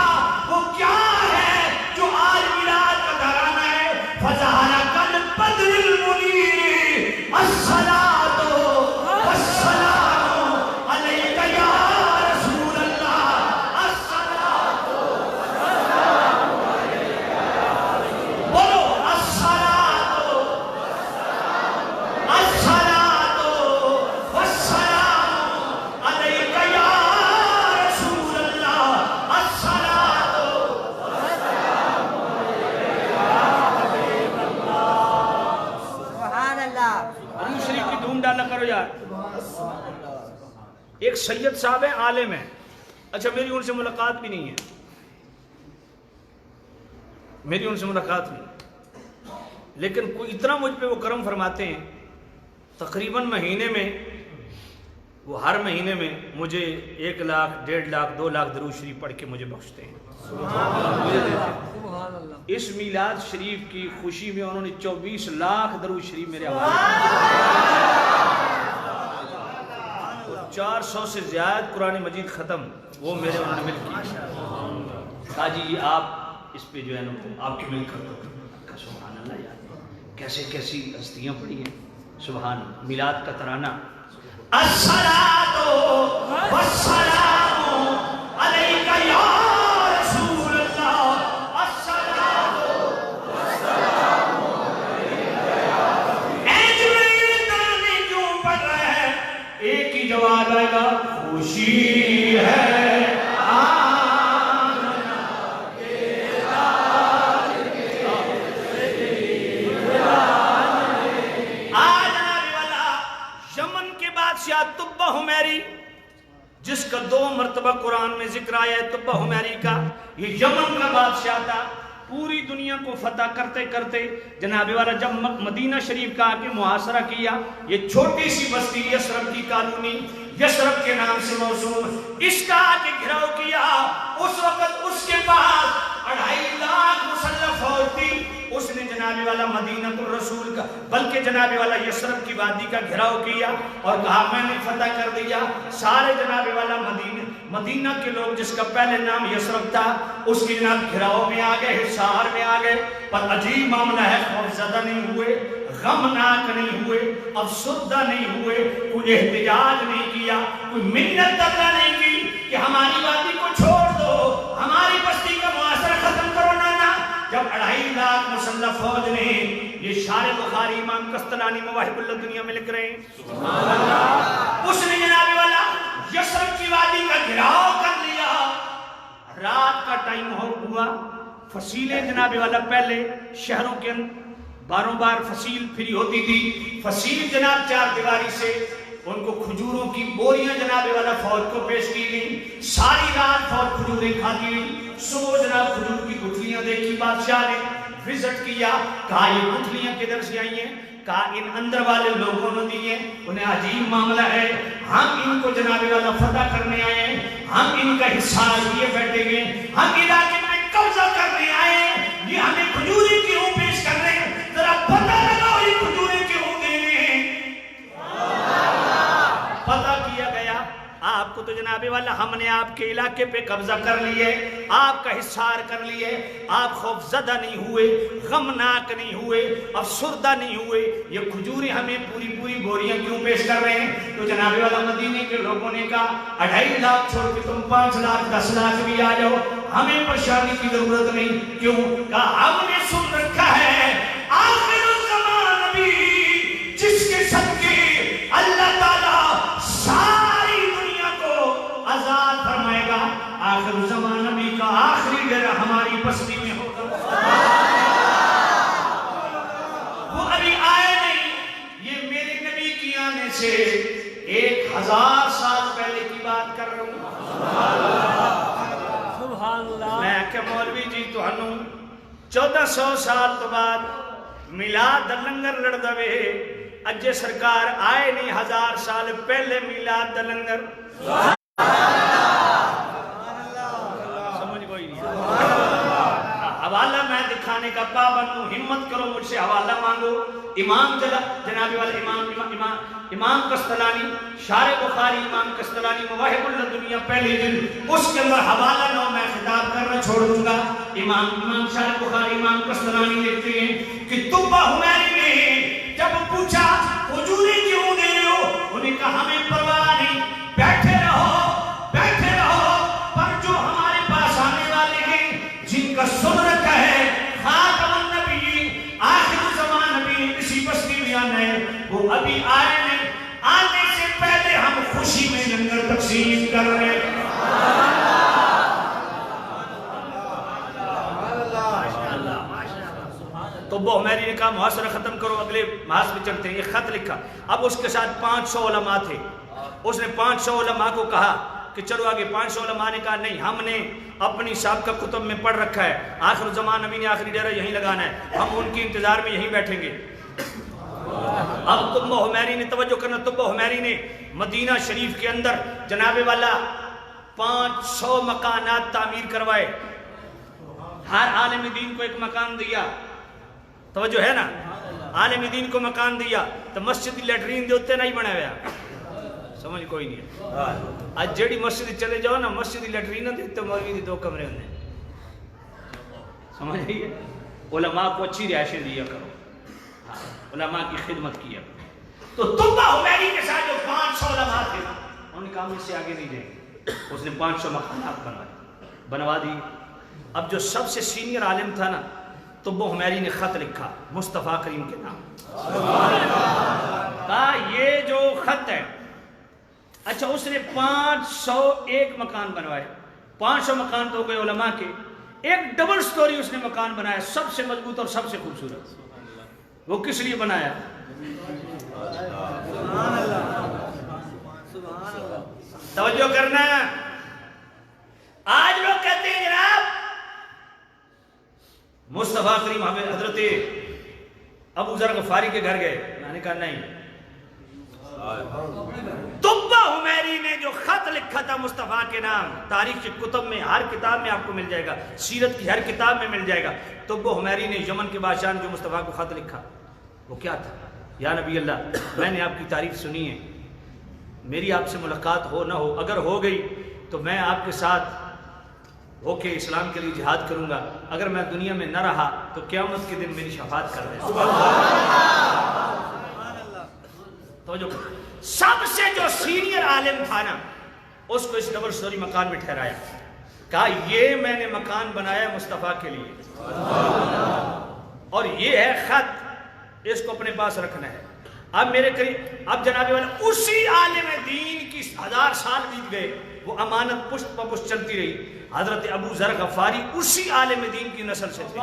وہ کیا ہے جو آج میلاد کا ترانہ ہے فظہر کالبدر المنیر الصلاۃ والسلام علیک یا رسول اللہ الصلاۃ والسلام علیک یا رسول اللہ بولو الصلاۃ والسلام علیک یا رسول اللہ الصلاۃ والسلام علیک یا حبیب اللہ سبحان اللہ درود شریف کی دھوم ڈالا کرو یار. ایک سید صاحب ہیں عالم ہیں, اچھا میری ان سے ملاقات بھی نہیں ہے, میری ان سے ملاقات نہیں, لیکن کوئی اتنا مجھ پہ وہ کرم فرماتے ہیں تقریباً مہینے میں وہ ہر مہینے میں مجھے 1 لاکھ 1.5 لاکھ 2 لاکھ درود شریف پڑھ کے مجھے بخشتے ہیں. مجھے دیتے ہیں. اس میلاد شریف کی خوشی میں انہوں نے 24 لاکھ درود شریف میرے حوالے 400 سے زیادہ قرآن مجید ختم وہ میرے انہوں نے مل کی. حاجی آپ اس پہ جو ہے نا آپ کی مل کر دو. سبحان اللہ یار, کیسے کیسی ہستیاں پڑی ہیں. سبحان اللہ. میلاد کا ترانہ الصلاۃ والسلام علیک یا رسول اللہ الصلاۃ والسلام علیک یا رسول اللہ. اے جبریل ترانے کیوں پڑھ رہے ہیں؟ ایک ہی جواب آئے گا, خوشی ہے تبہ حمیری جس کا 2 مرتبہ قرآن میں ذکر آیا ہے. تبہ حمیری کا یہ یمن کا بادشاہ تھا. پوری دنیا کو فتح کرتے کرتے جناب والا جب مدینہ شریف کا آکے محاصرہ کیا, یہ چھوٹی سی بستی یثرب کی کالونی یثرب کے نام سے موسوم, اس کا آکے گھراؤ کیا. اس وقت اس کے پاس 2.5 لاکھ مسلح فوج تھی. اس نے جناب والا مدینہ الرسول کا بلکہ جناب والا یثرب کی وادی کا گھراؤ کیا اور کہا میں نے فتح کر دیا. سارے جناب والا مدینہ کے لوگ جس کا پہلے نام یثرب تھا اس کی جناب گھراؤ میں آ گئے, حصار میں آ گئے. پر عجیب معاملہ ہے, خوف زدہ نہیں ہوئے, غمناک نہیں ہوئے, افسردہ نہیں ہوئے, کوئی احتجاج نہیں کیا, کوئی منت طلب نہیں کی کہ ہماری وادی کو چھوڑ دو, ہماری بستی کا محاصرہ ختم کرو. نانا جب 2.5 لاکھ مسلح فوج نے, یہ شارح بخاری امام قسطلانی مواہب اللہ دنیا میں لکھ رہے ہیں, سبحان اللہ, اس نے جناب والا یثرب کی وادی کا گھراؤ کر لیا. رات کا ٹائم ہوا, فصیلیں جناب والا پہلے شہروں کے باروں بار فصیل پھری ہوتی تھی. فصیل جناب 4 دیواری سے ان کو کھجوروں کی بوریاں جناب والا فوج کو پیش کی گئی. ساری رات فوج کھجوریں کھاتی ہوئی. صبح جناب کھجور کی گٹھلیاں دیکھی, بادشاہ نے وزٹ کیا, کہا یہ گٹھلیاں کدھر سے آئی ہیں؟ کہا ان اندر والے لوگوں نے دی ہیں. انہیں عجیب معاملہ ہے, ہم ان کو جناب والا فتح کرنے آئے ہیں, ہم ان کا حصہ لیے بیٹھے گئے, ہم علاقے میں قبضہ کرنے آئے ہیں, یہ ہمیں کھجوریں کیوں پیش کر رہے ہیں؟ ذرا پتہ لگاؤ یہ کھجوریں کیوں دے رہے ہیں. پتہ کیا گیا, آپ کو تو جناب والا ہم نے آپ کے علاقے پہ قبضہ کر لیے, آپ کا حصار کر لیے, آپ خوف زدہ نہیں ہوئے, غمناک نہیں ہوئے, افسردہ نہیں ہوئے, یہ کھجوریں ہمیں پوری پوری بوریاں کیوں پیش کر رہے ہیں؟ تو جناب والا مدینے کے لوگوں نے کہا 2.5 لاکھ چھوڑ کے تم 5 لاکھ 10 لاکھ بھی آ جاؤ, ہمیں پریشانی کی ضرورت نہیں. کیوں؟ کہا ہم نے سن رکھا ہے آخر الزمان نبی جس کے صدقے اللہ تعالیٰ ساری دنیا کو آزاد فرمائے گا, آخر زمان نبی کا آخری ڈیرا ہماری بستی میں ہوگا. وہ ابھی آئے نہیں, یہ میرے نبی کی آنے سے 1000 سال پہلے کی بات کر رہا ہوں. سبحان اللہ. میں کہ مولوی جی تو ہنوں 1400 سال تو بعد میلاد دا لنگر لڑ دوے, اجے سرکار آئے نہیں 1000 سال پہلے میلاد دا لنگر. سمجھ کوئی نہیں. حوالہ میں دکھانے کا پابند ہوں، ہمت کرو مجھ سے حوالہ مانگو۔ امام جناب والے امام قسطلانی شارح بخاری، امام قسطلانی مواہب الدنیا پہلی جلد، اس کے اندر حوالہ نو میں خطاب کرنا چھوڑ دوں گا۔ امام شارح بخاری امام قسطلانی لکھتے ہیں کہ تبہ حمیری نے جب پوچھا حضوری کیوں دے رہے ہو، انہیں کہا ہمیں پرواہ نہیں، بیٹھے رہو پر جو ہمارے پاس آنے والے ہیں جن کا سن رکھا ہے خاتم النبی آخر زمان نبی نے کسی بستی میں آنا ہے، وہ ابھی آئے نہیں، آنے سے پہلے ہم خوشی میں لنگر تقسیم کر رہے ہیں۔ تو وہ حمیری نے کہا محاصرہ ختم کرو، اگلے محاصرے میں چلتے ہیں۔ یہ خط لکھا، اب اس کے ساتھ 500 علماء تھے، اس نے 500 علماء کو کہا کہ چلو آگے۔ 500 علماء نے کہا نہیں، ہم نے اپنی سابقہ کتب میں پڑھ رکھا ہے آخر زمان نبی نے آخری ڈیرہ یہیں لگانا ہے، ہم ان کی انتظار میں یہیں بیٹھیں گے۔ اب تبہ حمیری نے توجہ کرنا، تبہ حمیری نے مدینہ شریف کے اندر جناب والا 500 مکانات تعمیر کروائے، ہر عالم دین کو ایک مکان دیا، توجہ ہے نا، عالم دین کو مکان دیا تو مسجد لیٹرین دے ہوتے نہیں بنا ہوا، سمجھ کوئی نہیں ہے۔ آج جیڑی مسجد چلے جاؤ نا، مسجد لیٹرین نہ دیتے، مولوی دی 2 کمرے ہونے، سمجھ رہی ہے۔ علماء کو اچھی رہائشیں دیا کرو، علماء کی خدمت کیا۔ تو تبہ حمیری کے ساتھ جو 500 علماء تھے ان کا ہم اس سے آگے نہیں جائیں گے، اس نے 500 مکانات بنوا دی۔ اب جو سب سے سینئر عالم تھا نا، تبہ حمیری نے خط لکھا مصطفیٰ کریم کے نام، کہا یہ جو خط ہے، اچھا اس نے 501 مکان بنوائے، 500 مکان تو گئے علماء کے، ایک ڈبل سٹوری اس نے مکان بنایا، سب سے مضبوط اور سب سے خوبصورت۔ وہ کس لیے بنایا؟ توجہ کرنا، آج لوگ کہتے ہیں جناب مصطفیٰ کریم حضرت ابو ذر غفاری کے گھر گئے، میں نے کہا نہیں، تبہ حمیری نے جو خط لکھا تھا مصطفیٰ کے نام، تاریخ کی کتب میں ہر کتاب میں آپ کو مل جائے گا، سیرت کی ہر کتاب میں مل جائے گا۔ تبہ حمیری نے یمن کے بادشاہ نے جو مصطفیٰ کو خط لکھا وہ کیا تھا؟ یا نبی اللہ، میں نے آپ کی تعریف سنی ہے، میری آپ سے ملاقات ہو نہ ہو، اگر ہو گئی تو میں آپ کے ساتھ ہو کے اسلام کے لیے جہاد کروں گا، اگر میں دنیا میں نہ رہا تو قیامت کے دن میری شفاعت کر دیں۔ تو جو سب سے جو سینئر عالم تھا نا، اس کو اس ڈبل سٹوری مکان میں ٹھہرایا، کہا یہ میں نے مکان بنایا مصطفیٰ کے لیے، اور یہ ہے خط، اس کو اپنے پاس رکھنا ہے۔ اب میرے قریب، اب جناب والا اسی عالم دین کی 1000 سال بیت گئے، وہ امانت پشت پہ پشت چلتی رہی۔ حضرت ابو ذر غفاری اسی عالم دین کی نسل سے تھے۔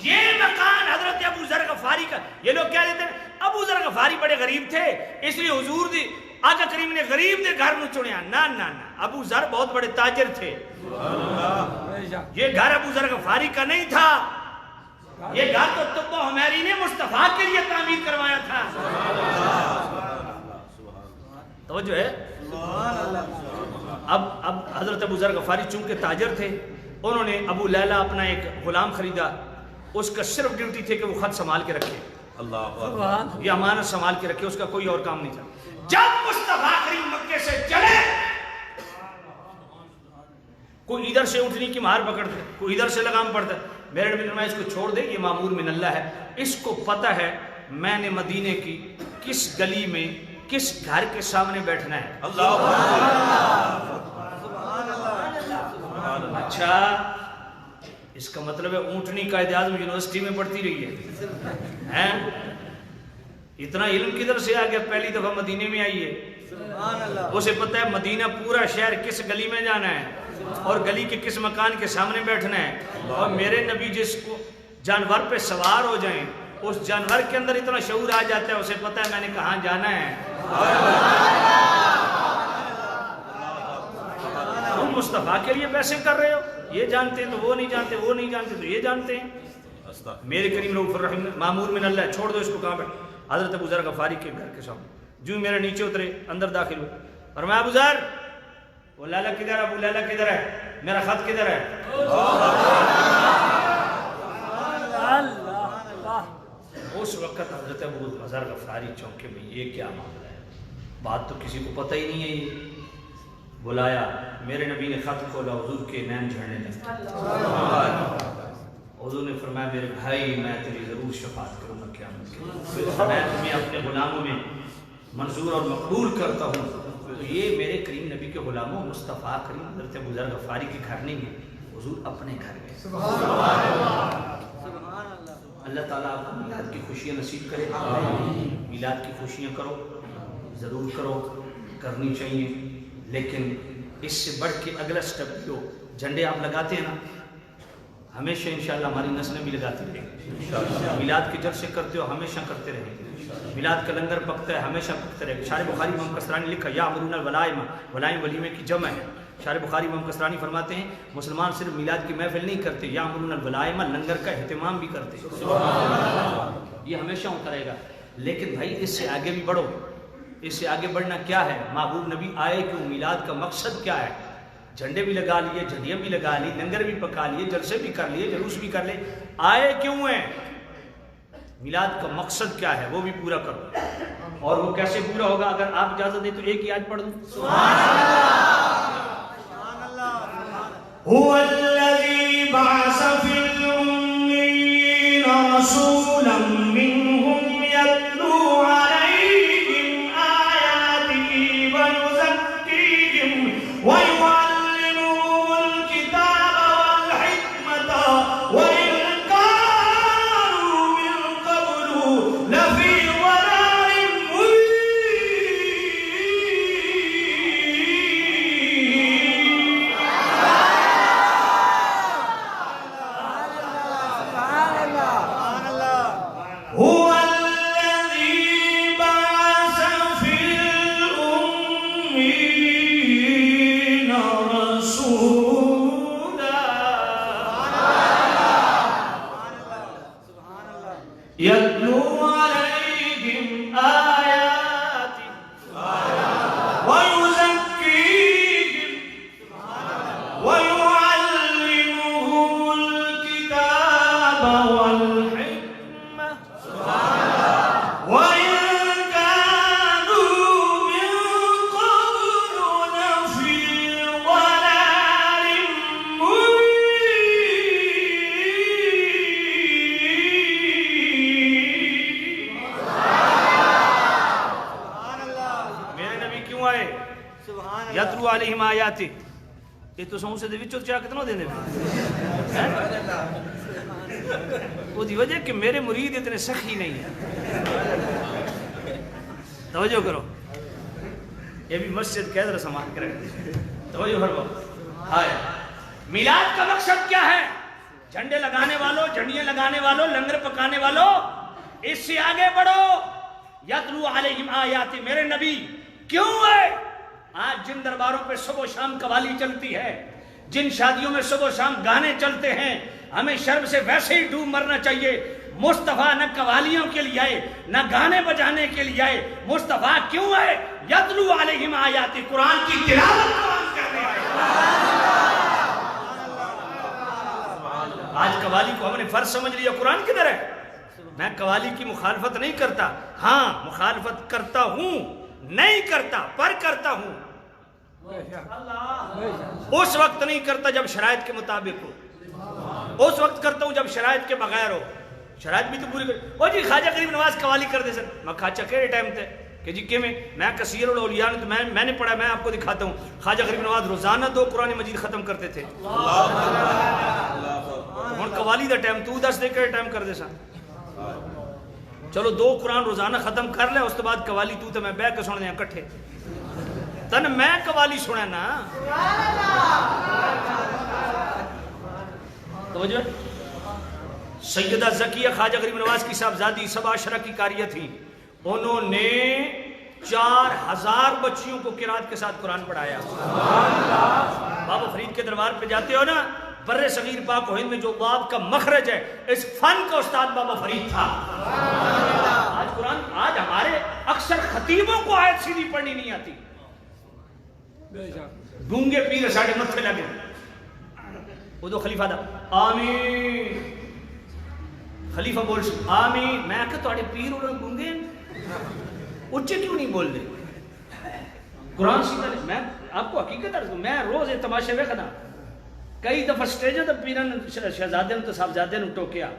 یہ مکان حضرت ابو ذر غفاری کا، یہ لوگ کیا دیتے ہیں ابو ذر غفاری بڑے غریب تھے اس لیے حضور دی آقا کریم نے غریب دے گھر نو چنیا، نہ نہ نہ، ابو ذر بہت بڑے تاجر تھے، یہ گھر ابو ذر غفاری کا نہیں تھا، یہ گھر تو تبہ حمیری نے مصطفیٰ کے لیے تعمیر کروایا تھا۔ توجہ ہے۔ اب حضرت ابو ذر غفاری چونکہ تاجر تھے، انہوں نے ابو لیلہ اپنا ایک غلام خریدا، اس کا صرف ڈیوٹی تھی کہ وہ خط سنبھال کے رکھے، یہ امانت سنبھال کے رکھے، اس کا کوئی اور کام نہیں تھا۔ جب مصطفیٰ کریم مکے سے چلے، کوئی ادھر سے اونٹنی کی مہار پکڑتے، کوئی ادھر سے لگام پڑتا، میرے نبی نے اس کو چھوڑ دے، یہ معمور من اللہ ہے، اس کو پتہ ہے میں نے مدینے کی کس گلی میں کس گھر کے سامنے بیٹھنا ہے۔ اچھا، اس کا مطلب ہے اونٹنی قائد اعظم یونیورسٹی میں پڑھتی رہی ہے، اتنا علم کدھر سے آ گیا؟ پہلی دفعہ مدینے میں آئی ہے، اسے پتہ ہے مدینہ پورا شہر کس گلی میں جانا ہے اور گلی کے کس مکان کے سامنے بیٹھنا ہے، اور میرے نبی جس کو جانور پہ سوار ہو جائیں اس جانور کے اندر اتنا شعور آ جاتا ہے، اسے پتہ ہے میں نے کہاں جانا ہے۔ تم مصطفیٰ کے لیے پیسے کر رہے ہو، یہ جانتے ہیں تو وہ نہیں جانتے، وہ نہیں جانتے تو یہ جانتے ہیں۔ میرے کریم رؤوف الرحیم معمور من اللہ، چھوڑ دو اس کو، کہاں بیٹھ؟ حضرت ابو ذر غفاری کے گھر کے سامنے، جو میرے نیچے اترے اندر داخل ہوئے، اور میں ابو ذر، وہ لالا کدھر ہے؟ ابو لالا کدھر ہے؟ میرا خط کدھر ہے؟ اس وقت حضرت ابو ذر غفاری چونکے میں یہ کیا معاملہ ہے، بات تو کسی کو پتہ ہی نہیں ہے۔ یہ بلایا، میرے نبی نے خط کھولا، حضور کے نین جھڑنے لگے۔ حضور نے فرمایا میرے بھائی میں تیری ضرور شفاعت کروں گا قیامت کے دن، میں تمہیں اپنے غلاموں میں منظور اور مقبول کرتا ہوں۔ تو یہ میرے کریم نبی کے غلاموں مصطفیٰ کریم حضرت ابو ذر غفاری کے گھر نہیں ہے، حضور اپنے گھر میں۔ اللہ تعالیٰ آپ کو میلاد کی خوشیاں نصیب کرے۔ میلاد کی خوشیاں کرو، ضرور کرو، کرنی چاہیے، لیکن اس سے بڑھ کے اگلا سٹیپ جو جھنڈے آپ لگاتے ہیں نا، ہمیشہ انشاءاللہ ہماری نسلیں بھی لگاتی رہیں گی۔ میلاد کے جلسے کرتے ہو ہمیشہ کرتے رہیں گے، میلاد کا لنگر پکتا ہے ہمیشہ پکتے رہے گا۔ شارح بخاری امام کسرانی لکھا یا امرون الولائم، ولائم ولیمے کی جمع ہے۔ شارح بخاری امام کسرانی فرماتے ہیں مسلمان صرف میلاد کی محفل نہیں کرتے، یا امرون الولائم لنگر کا اہتمام بھی کرتے ہیں۔ یہ ہمیشہ ہوتا رہے گا، لیکن بھائی اس سے آگے بھی بڑھو۔ اس سے آگے بڑھنا کیا ہے؟ محبوب نبی آئے کیوں؟ میلاد کا مقصد کیا ہے؟ جھنڈے بھی لگا لیے، جھنڈیاں بھی لگا لی، لنگر بھی پکا لیے، جلسے بھی کر لیے، جلوس بھی کر لے، آئے کیوں ہیں؟ میلاد کا مقصد کیا ہے وہ بھی پورا کرو۔ اور وہ کیسے پورا ہوگا؟ اگر آپ اجازت دیں تو ایک ہی آیت پڑھ دوں۔ سبحان اللہ هو الذي بعث في الأميين رسولا منهم يتلو عليهم آياته ويزكيهم ويعلمهم الكتاب والحكمة وإن كانوا من قبل لفي ضلال مبين۔ هو الذي بعث في الأميين رسولا يتلو عليهم آياته ويزكيهم ويعلمهم الكتاب والحكمة وإن كانوا من قبل لفي ضلال مبين۔ میرے نبی کیوں آئے؟ یتلو علیہم آیاتی، یہ تو سون سے دے وچوں چا کتنا دیندے ہیں؟ وہ دی وجہ کہ میرے مرید اتنے سخی نہیں ہیں۔ توجہ کرو، یہ بھی مسجد کے ذرا سامان کرے، توجہ فرماؤ۔ ہائے، میلاد کا مقصد کیا ہے؟ جھنڈے لگانے والوں، جھنڈیاں لگانے والوں، لنگر پکانے والوں، اس سے آگے بڑھو۔ یتلو علیہم آیاتی، میرے نبی کیوں ہے؟ آج جن درباروں پہ صبح و شام قوالی چلتی ہے، جن شادیوں میں صبح و شام گانے چلتے ہیں، ہمیں شرم سے ویسے ہی ڈوب مرنا چاہیے۔ مصطفیٰ نہ قوالیوں کے لیے آئے، نہ گانے بجانے کے لیے آئے، مصطفیٰ کیوں آئے؟ یتلو علیہم آیاتی، قرآن کی تلاوت کرنے آئے۔ آج قوالی کو ہم نے فرض سمجھ لیا، قرآن کدھر ہے؟ میں قوالی کی مخالفت نہیں کرتا، ہاں مخالفت کرتا ہوں، نہیں کرتا پر کرتا ہوں۔ اس وقت نہیں کرتا جب شرائط کے مطابق ہو، اس وقت کرتا ہوں جب شرائط کے بغیر ہو۔ شرائط بھی تو پوری کر۔ او جی خواجہ غریب نواز قوالی کر دے سر، میں خواجہ کہڑے ٹائم تے کہ جی کہ میں کثیر الاولیاء تو میں نے پڑھا، میں آپ کو دکھاتا ہوں۔ خواجہ غریب نواز روزانہ 2 قرآن مجید ختم کرتے تھے۔ ہن قوالی دا ٹائم تو دس دے کہڑے ٹائم کر دے سر؟ چلو 2 قرآن روزانہ ختم کر لے، اس کے بعد قوالی تو میں بہ کے سن دیا کٹھے تن میں قوالی سنا نا۔ توجہ، سیدہ زکیہ خواجہ غریب نواز کی صاحبزادی 7 عشرہ کی قاریہ تھی، انہوں نے 4000 بچیوں کو قرات کے ساتھ قرآن پڑھایا۔ بابا فرید کے دربار پہ جاتے ہو نا، بر صغیر پاک و ہند میں جو باب کا مخرج ہے، اس فن کا استاد بابا فرید تھا۔ آج قرآن، آج ہمارے اکثر خطیبوں کو آیت سیدھی پڑھنی نہیں آتی، گونگے پیر ساڑھے متھے لگے، ادو خلیفہ دا آمین خلیفہ بول آمین میں کہ تواڈے پیر اور گونگے اچھے کیوں نہیں بول دے قرآن سیدھا میں آپ کو حقیقت عرض کروں میں روز یہ تماشے ویکھنا کئی دفعہ سٹیجوں تے پیرن شہزادے تے صاحبزادے نوں ٹوکیا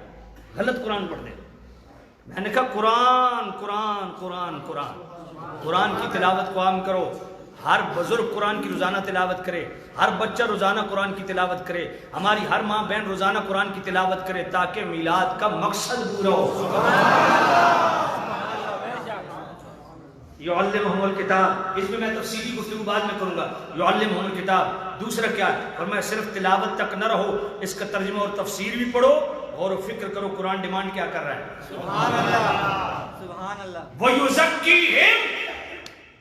غلط قرآن پڑھ دے میں نے کہا قرآن قرآن قرآن قرآن قرآن کی تلاوت کو عام کرو ہر بزرگ قرآن کی روزانہ تلاوت کرے ہر بچہ روزانہ قرآن کی تلاوت کرے ہماری ہر ماں بہن روزانہ قرآن کی تلاوت کرے تاکہ میلاد کا مقصد پورا ہو یعلمہم الکتاب اس میں تفصیلی گفتگو بعد میں کروں گا یعلمہم الکتاب دوسرا کیا ہے اور میں صرف تلاوت تک نہ رہو اس کا ترجمہ اور تفسیر بھی پڑھو غور و فکر کرو قرآن ڈیمانڈ کیا کر رہا ہے سبحان اللہ سبحان اللہ وَيُزَكِّيهِمْ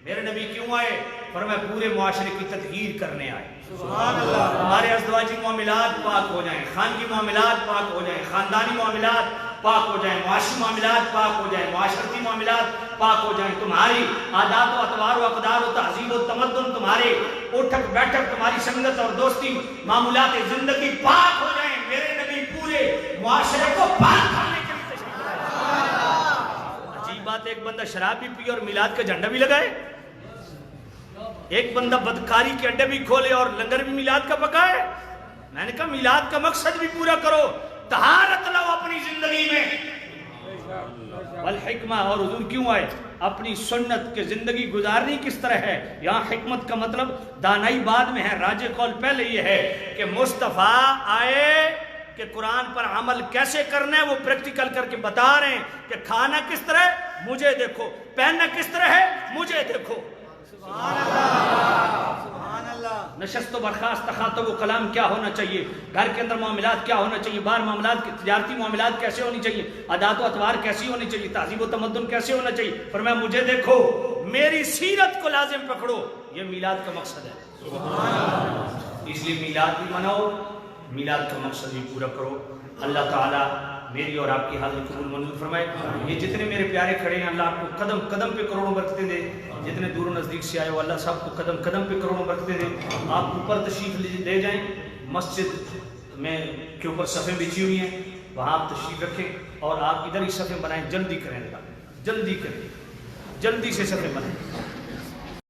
میرے نبی کیوں آئے فرمایا پورے معاشرے کی تطہیر کرنے آئے سبحان اللہ ہمارے ازدواجی معاملات پاک ہو جائیں خانگی معاملات پاک ہو جائیں خاندانی معاملات پاک ہو جائیں معاشی معاملات پاک ہو جائیں معاشرتی معاملات پاک ہو جائیں تمہاری عادات و اطوار و اقدار و تہذیب و تمدن تمہارے اٹھک بیٹھک تمہاری سنگت اور دوستی معمولات زندگی پاک ہو جائیں میرے نبی پورے معاشرے کو پاک کرنے کے لیے تشریف لائے عجیب بات ایک بندہ شراب بھی پی اور میلاد کا جھنڈا بھی لگائے ایک بندہ بدکاری کے اڈے بھی کھولے اور لنگر بھی میلاد کا پکائے میں نے کہا میلاد کا مقصد بھی پورا کرو طہارت لاؤ اپنی زندگی میں والحکمہ اور حضور کیوں آئے اپنی سنت کے زندگی گزارنی کس طرح ہے یہاں حکمت کا مطلب دانائی بعد میں ہے راجع قول پہلے یہ ہے کہ مصطفیٰ آئے کہ قرآن پر عمل کیسے کرنا ہے وہ پریکٹیکل کر کے بتا رہے ہیں کہ کھانا کس طرح ہے مجھے دیکھو پہننا کس طرح ہے مجھے دیکھو سبحان اللہ سبحان اللہ نشست و برخاست تخاطب و کلام کیا ہونا چاہیے گھر کے اندر معاملات کیا ہونا چاہیے باہر معاملات تجارتی معاملات کیسے ہونی چاہیے عادات و اطوار کیسی ہونی چاہیے تہذیب و تمدن کیسے ہونا چاہیے فرمایا مجھے دیکھو میری سیرت کو لازم پکڑو یہ میلاد کا مقصد ہے سبحان اللہ اس لیے میلاد بھی مناؤ میلاد کا مقصد بھی پورا کرو اللہ تعالیٰ میری اور آپ کی حاضری قبول منظور فرمائے یہ جتنے میرے پیارے کھڑے ہیں اللہ آپ کو قدم قدم پہ کروڑوں برکتیں دے جتنے دور و نزدیک سے آئے ہو اللہ صاحب کو قدم قدم پہ کروڑوں برکتیں دے آپ اوپر تشریف لے جائیں مسجد میں کے اوپر صفیں بچھی ہوئی ہیں وہاں آپ تشریف رکھیں اور آپ ادھر ہی صفیں بنائیں جلدی کریں جلدی کریں جلدی سے صفیں بنائیں